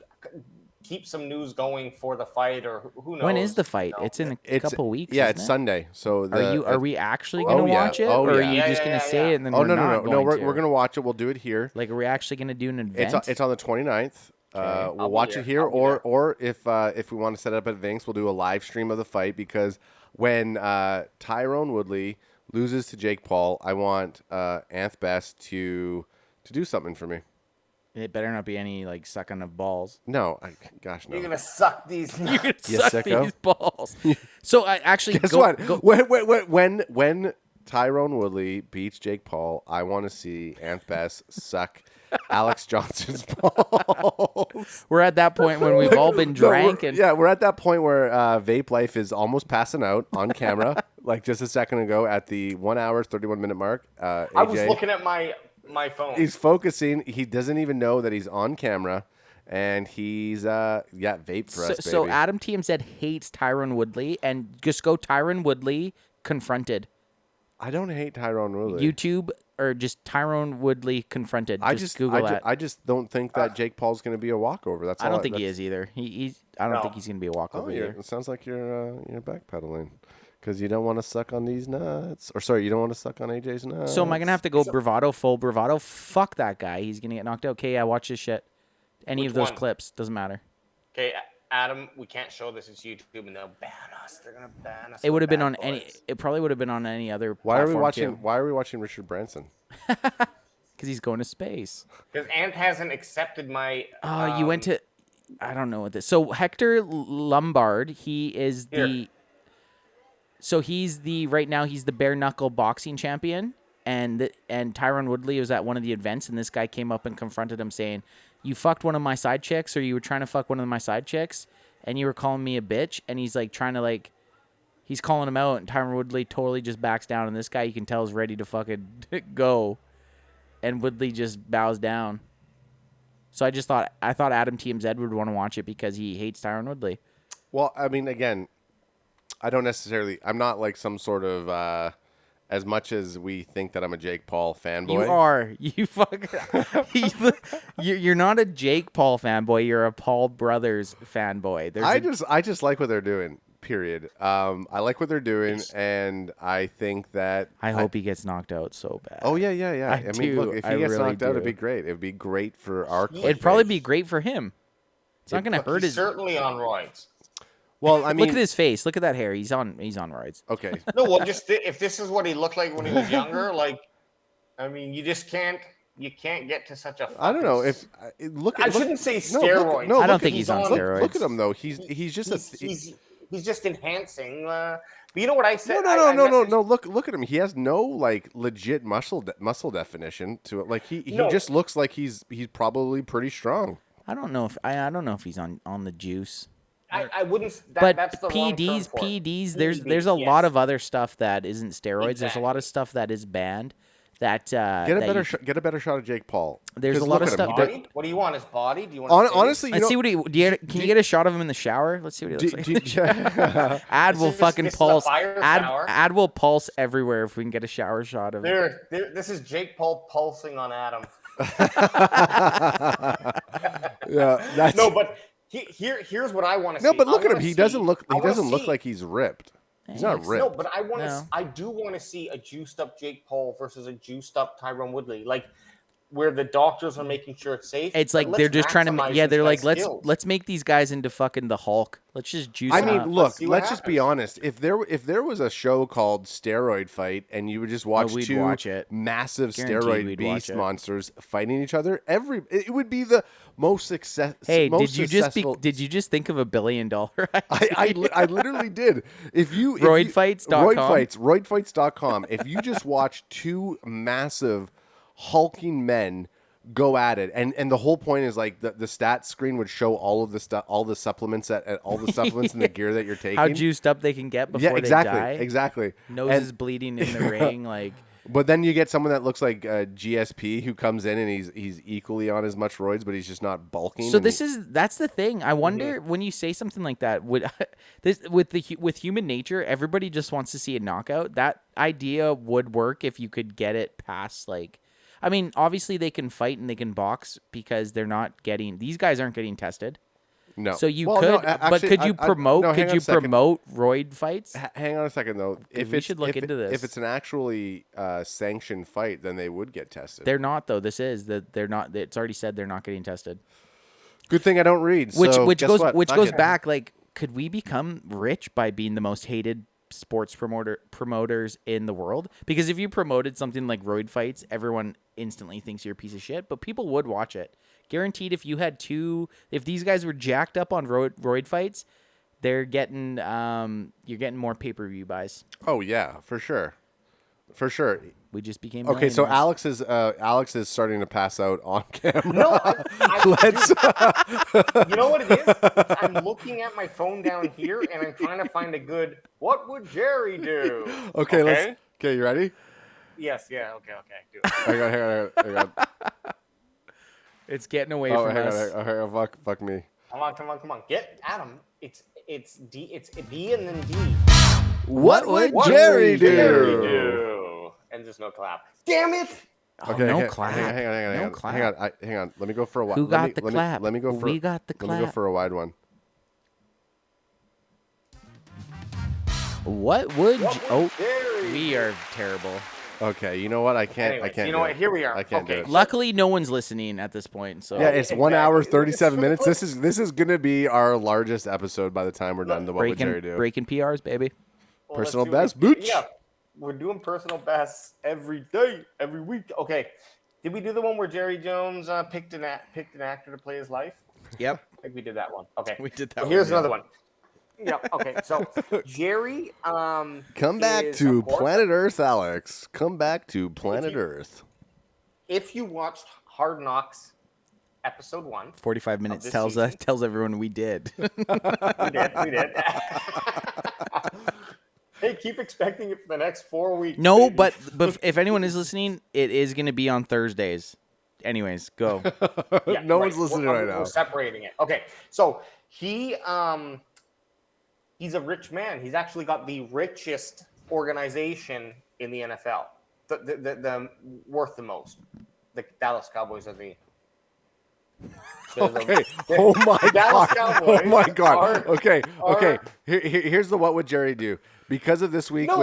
keep some news going for the fight, or who knows? When is the fight? You know? It's in a couple weeks. Yeah, isn't it's it? Sunday. So Are we actually gonna watch it, or are you just gonna say it and then Oh we're no, not going we're to? gonna watch it. We'll do it here. Like, are we actually gonna do an event? It's on the 29th. I'll We'll be watch there. it here, I'll be there. or if we want to set it up at Vince, we'll do a live stream of the fight, because when Tyron Woodley loses to Jake Paul, I want Anth Best to do something for me. It better not be any like sucking of balls. No, gosh, no. You're gonna suck these. You're gonna You suck sicko. these balls. So I actually Guess what? When Tyron Woodley beats Jake Paul, I want to see Anth Best suck Alex Johnson's balls. We're at that point when we've all been drank and we're at that point where Vape Life is almost passing out on camera, like just a second ago at the 1 hour 31 minute mark. AJ, I was looking at my phone. he's focusing. He doesn't even know that he's on camera, and he's vape for us, baby. So Adam TMZ hates Tyron Woodley, and just go Tyron Woodley confronted. I don't hate Tyron Woodley. YouTube or just Tyron Woodley confronted. Just Google that. I just don't think that Jake Paul's going to be a walkover. That's I all don't think he is either. I don't think he's gonna be a walkover either. It sounds like you're backpedaling because you don't want to suck on these nuts. Or sorry, you don't want to suck on AJ's nuts. So am I gonna have to go bravado, full bravado? Fuck that guy. He's gonna get knocked out. Okay, I watch this shit. Any Which of those one? clips doesn't matter. Okay, Adam, we can't show this. It's YouTube, and they'll ban us. They're gonna ban us. It would have been Bad on any. boys. It probably would have been on any other. Why are we platform, watching? too. Why are we watching Richard Branson? Because he's going to space. Because Ant hasn't accepted my. Oh, you went to. I don't know what this. So Hector Lombard, he is Here. the. So he's the right now he's the bare knuckle boxing champion, and Tyron Woodley was at one of the events, and this guy came up and confronted him saying, "You fucked one of my side chicks, or you were trying to fuck one of my side chicks, and you were calling me a bitch." And he's like trying to like, he's calling him out, and Tyron Woodley totally just backs down, and this guy you can tell is ready to fucking go, and Woodley just bows down. So I thought Adam TMZ would want to watch it because he hates Tyron Woodley. Well, I mean, again, I don't necessarily. I'm not like some sort of. As much as we think that I'm a Jake Paul fanboy, You are. You you're not a Jake Paul fanboy. You're a Paul Brothers fanboy. I just like what they're doing. period. I like what they're doing, and I think that I hope he gets knocked out so bad. Oh yeah. I mean, do. look, if I he gets really knocked out, it'd do. be great. It'd be great for our. It'd probably be great for him. It's not going to Look, hurt he's his. certainly on roids. Well, I mean, Look at his face. Look at that hair. He's on roids. okay. No, well, just if this is what he looked like when he was younger, like, I mean, you just can't. You can't get to such a. I don't know if look. I shouldn't say No, steroids. no, I don't look think at- he's on look- steroids. Look at him though. He's just he's just enhancing. But you know what I said? No. I messaged- Look at him. He has no like legit muscle definition to it. Like he No. just looks like he's probably pretty strong. I don't know if he's on the juice. I wouldn't. But That's the wrong term PEDs, for it. PEDs. There's PEDs, a lot yes. of other stuff that isn't steroids. There's a lot of stuff that is banned. That Get a better shot of Jake Paul. There's a 'Cause lot look of at him. stuff He that- does- What do you want? His body? Do you want? honestly, Let's see what can you get a shot of him in the shower? Let's see what he looks like. Ad will fucking this is a pulse. fire shower. Ad will pulse everywhere if we can get a shower shot of him. This is Jake Paul pulsing on Adam. Yeah, that's No, but here's what I want to see. no. But look I at him. wanna He see- doesn't look. I He wanna doesn't look see- like he's ripped. He's not Thanks. ripped. No, but I want to. No. I do want to see a juiced up Jake Paul versus a juiced up Tyron Woodley, like where the doctors are making sure it's safe. It's but like they're let's just trying to. maximize Yeah, these they're like guys' skills. let's make these guys into fucking the Hulk. Let's just juice. I them mean, up. look. see what Let's just be happens. honest. If there was a show called Steroid Fight, and you would just watch we'd two watch it. massive Guaranteed steroid we'd watch beast it. monsters fighting each other, it would be the most success. Hey, most successful. did you just think of $1 billion? I literally did. If you Roidfights.com? roidfights.com. If you just watch two massive hulking men go at it, and the whole point is like the stat screen would show all of the stuff, all the supplements all the supplements and the gear that you're taking. How juiced up they can get before yeah, exactly, they die. exactly. Nose And- is bleeding in the ring, like. But then you get someone that looks like GSP who comes in and he's equally on as much roids, but he's just not bulking. So and that's the thing. I wonder when you say something like that, would with human nature, everybody just wants to see a knockout. That idea would work if you could get it past like. I mean, obviously they can fight and they can box because these guys aren't getting tested. no. So you Well, could, no, but actually, could you I- promote? no, hang could on you a second. promote roid fights? Hang on a second though. If we it's should look into this. If it's an actually sanctioned fight, then they would get tested. They're not though. They're not. It's already said they're not getting tested. Good thing I don't read. Which so guess goes what? Fuck goes it. back. Like, could we become rich by being the most hated sports promoters in the world? Because if you promoted something like roid fights, everyone instantly thinks you're a piece of shit. But people would watch it. Guaranteed. If these guys were jacked up on roid fights, they're getting you're getting more pay-per-view buys. Oh yeah, for sure, for sure. We just became Okay, so millionaires. Alex is starting to pass out on camera. No, Let's. you know what it is? I'm looking at my phone down here, and I'm trying to find a good. What would Jerry do? Okay, let's. Okay, you ready? Yes. Yeah. Okay. Do it. Hang on. It's getting away Oh, from hang us. on. Fuck me. Come on. Get Adam. It's D. It's B and then D. What would What Jerry would do? Jerry do? And there's no clap. Damn it! Oh, Okay, no hang- clap. Hang on. No clap. Hang on. Let me go for a wide. Who got the clap? Let me go for. We got the Let me go clap. for a wide one. What would? Jerry We are terrible. Okay, you know what? I can't. Anyways, I can't. you know do what? it. Here we are. I can't Okay. do it. Luckily, no one's listening at this point. So Yeah, it's 1 hour Exactly. 37 minutes. This is gonna be our largest episode by the time we're done. The What Would Jerry Do? breaking PRs, baby. Well, let's Personal do best, it. booch. Yeah, we're doing personal bests every day, every week. Okay, did we do the one where Jerry Jones picked an actor to play his life? Yep, I think we did that one. Okay, we did that. Well, one, here's yeah. another one. Yeah. Okay. So Jerry, Come back is, to of course, planet Earth, Alex. Come back to planet you- Earth. If you watched Hard Knocks, episode 1, 45 minutes this tells season. tells everyone we did. we did. Hey, keep expecting it for the next 4 weeks. No, baby. but if anyone is listening, it is going to be on Thursdays. Anyways, go. Yeah, No one's listening we're, right now. We're separating it. Okay, so he's a rich man. He's actually got the richest organization in the NFL, the worth the most. The Dallas Cowboys are the Okay. Oh my Dallas god. Cowboys Oh my god. are- Okay. Okay. are- Here's the what would Jerry do? Because of this week No,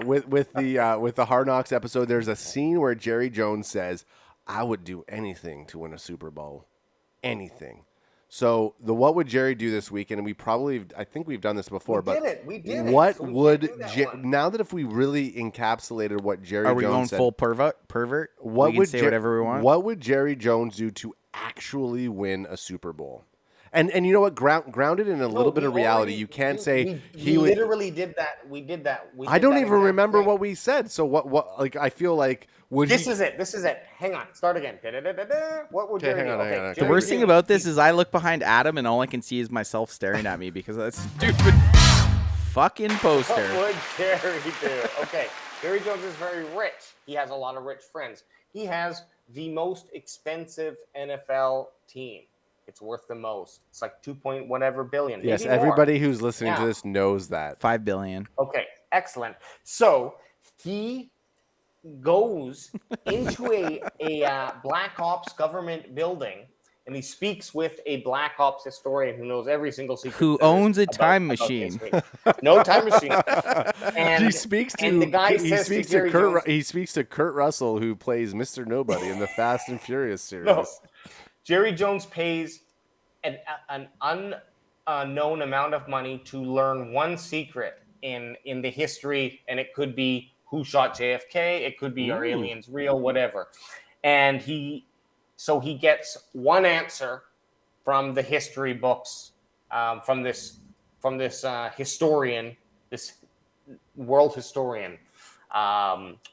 with the Hard Knocks episode, there's a scene where Jerry Jones says, "I would do anything to win a Super Bowl, anything." So the what would Jerry do this week? And I think we've done this before. We but did it. We did it. What So we would can't do that one. now that if we really encapsulated what Jerry Are we Jones going said, full pervert? what we can would say whatever we want. What would Jerry Jones do to actually win a Super Bowl? And you know what? Grounded in a little bit of reality. You can't say he would. literally did that. We did that. I don't even remember what we said. So what? Like I feel like would This he? is it. This is it. Hang on. Start again. Da-da-da-da-da. What would Okay, Jerry hang do? on, hang on. The Jerry worst thing Jones, about this is I look behind Adam and all I can see is myself staring at me because of that stupid fucking poster. What would Jerry do? Okay. Jerry Jones is very rich. He has a lot of rich friends. He has the most expensive NFL team. It's worth the most. It's like 2 point whatever billion. Yes, maybe more. everybody who's listening to Yeah. this knows that. 5 billion. Okay, excellent. So he goes into a Black Ops government building, and he speaks with a Black Ops historian who knows every single secret. Who there is owns a about- time about machine. history. No time machine. And he speaks to and the guy he says speaks to Jerry Jones, he speaks to Kurt Russell, who plays Mr. Nobody in the Fast and Furious series. No. Jerry Jones pays an unknown amount of money to learn one secret in the history, and it could be who shot JFK, it could be are aliens real, whatever. And he gets one answer from the history books, from this historian, this world historian.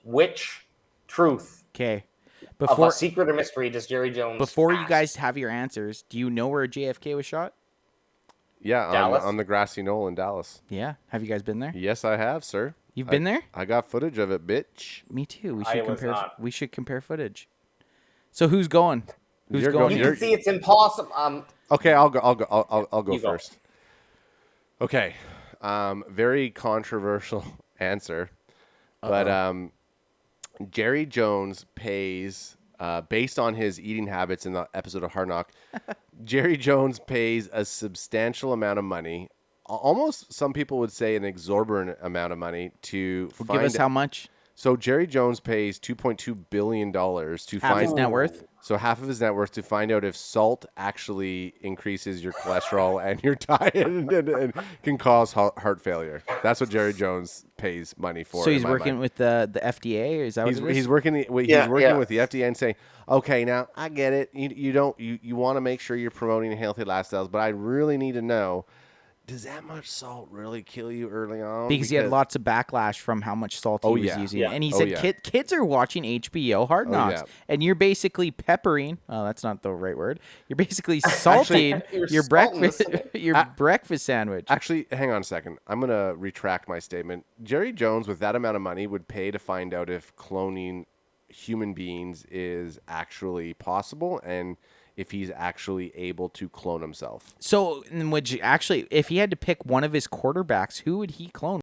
Which truth Okay. of a secret or mystery does Jerry Jones Before you ask? guys have your answers, do you know where JFK was shot? Yeah, Dallas? on the grassy knoll in Dallas. Yeah. Have you guys been there? Yes, I have, sir. You've been there? I got footage of it, bitch. Me too. We I should was compare. not. We should compare footage. So who's going? Who's You're going? going- You You're- can see it's impossible. Okay, I'll go. I'll go You go. first. Okay, very controversial answer, but Jerry Jones pays based on his eating habits in the episode of Hard Knock. Jerry Jones pays a substantial amount of money, almost some people would say an exorbitant amount of money to Give find. us how much? So Jerry Jones pays $2.2 billion to Half find his net worth. So half of his net worth to find out if salt actually increases your cholesterol and your diet and can cause heart failure. That's what Jerry Jones pays money for. So he's in my working mind. with the FDA, or is that what it is? He's working with the FDA and saying, okay, now I get it. You want to make sure you're promoting healthy lifestyles, but I really need to know, does that much salt really kill you early on? Because he had lots of backlash from how much salt he was using. Yeah. And he Oh, said yeah. kids are watching HBO Hard Knocks. yeah. And you're basically peppering. Oh, that's not the right word. You're basically salting You're your salting breakfast the- your breakfast sandwich. Actually, hang on a second. I'm going to retract my statement. Jerry Jones, with that amount of money, would pay to find out if cloning human beings is actually possible and if he's actually able to clone himself. So, which actually, if he had to pick one of his quarterbacks, who would he clone?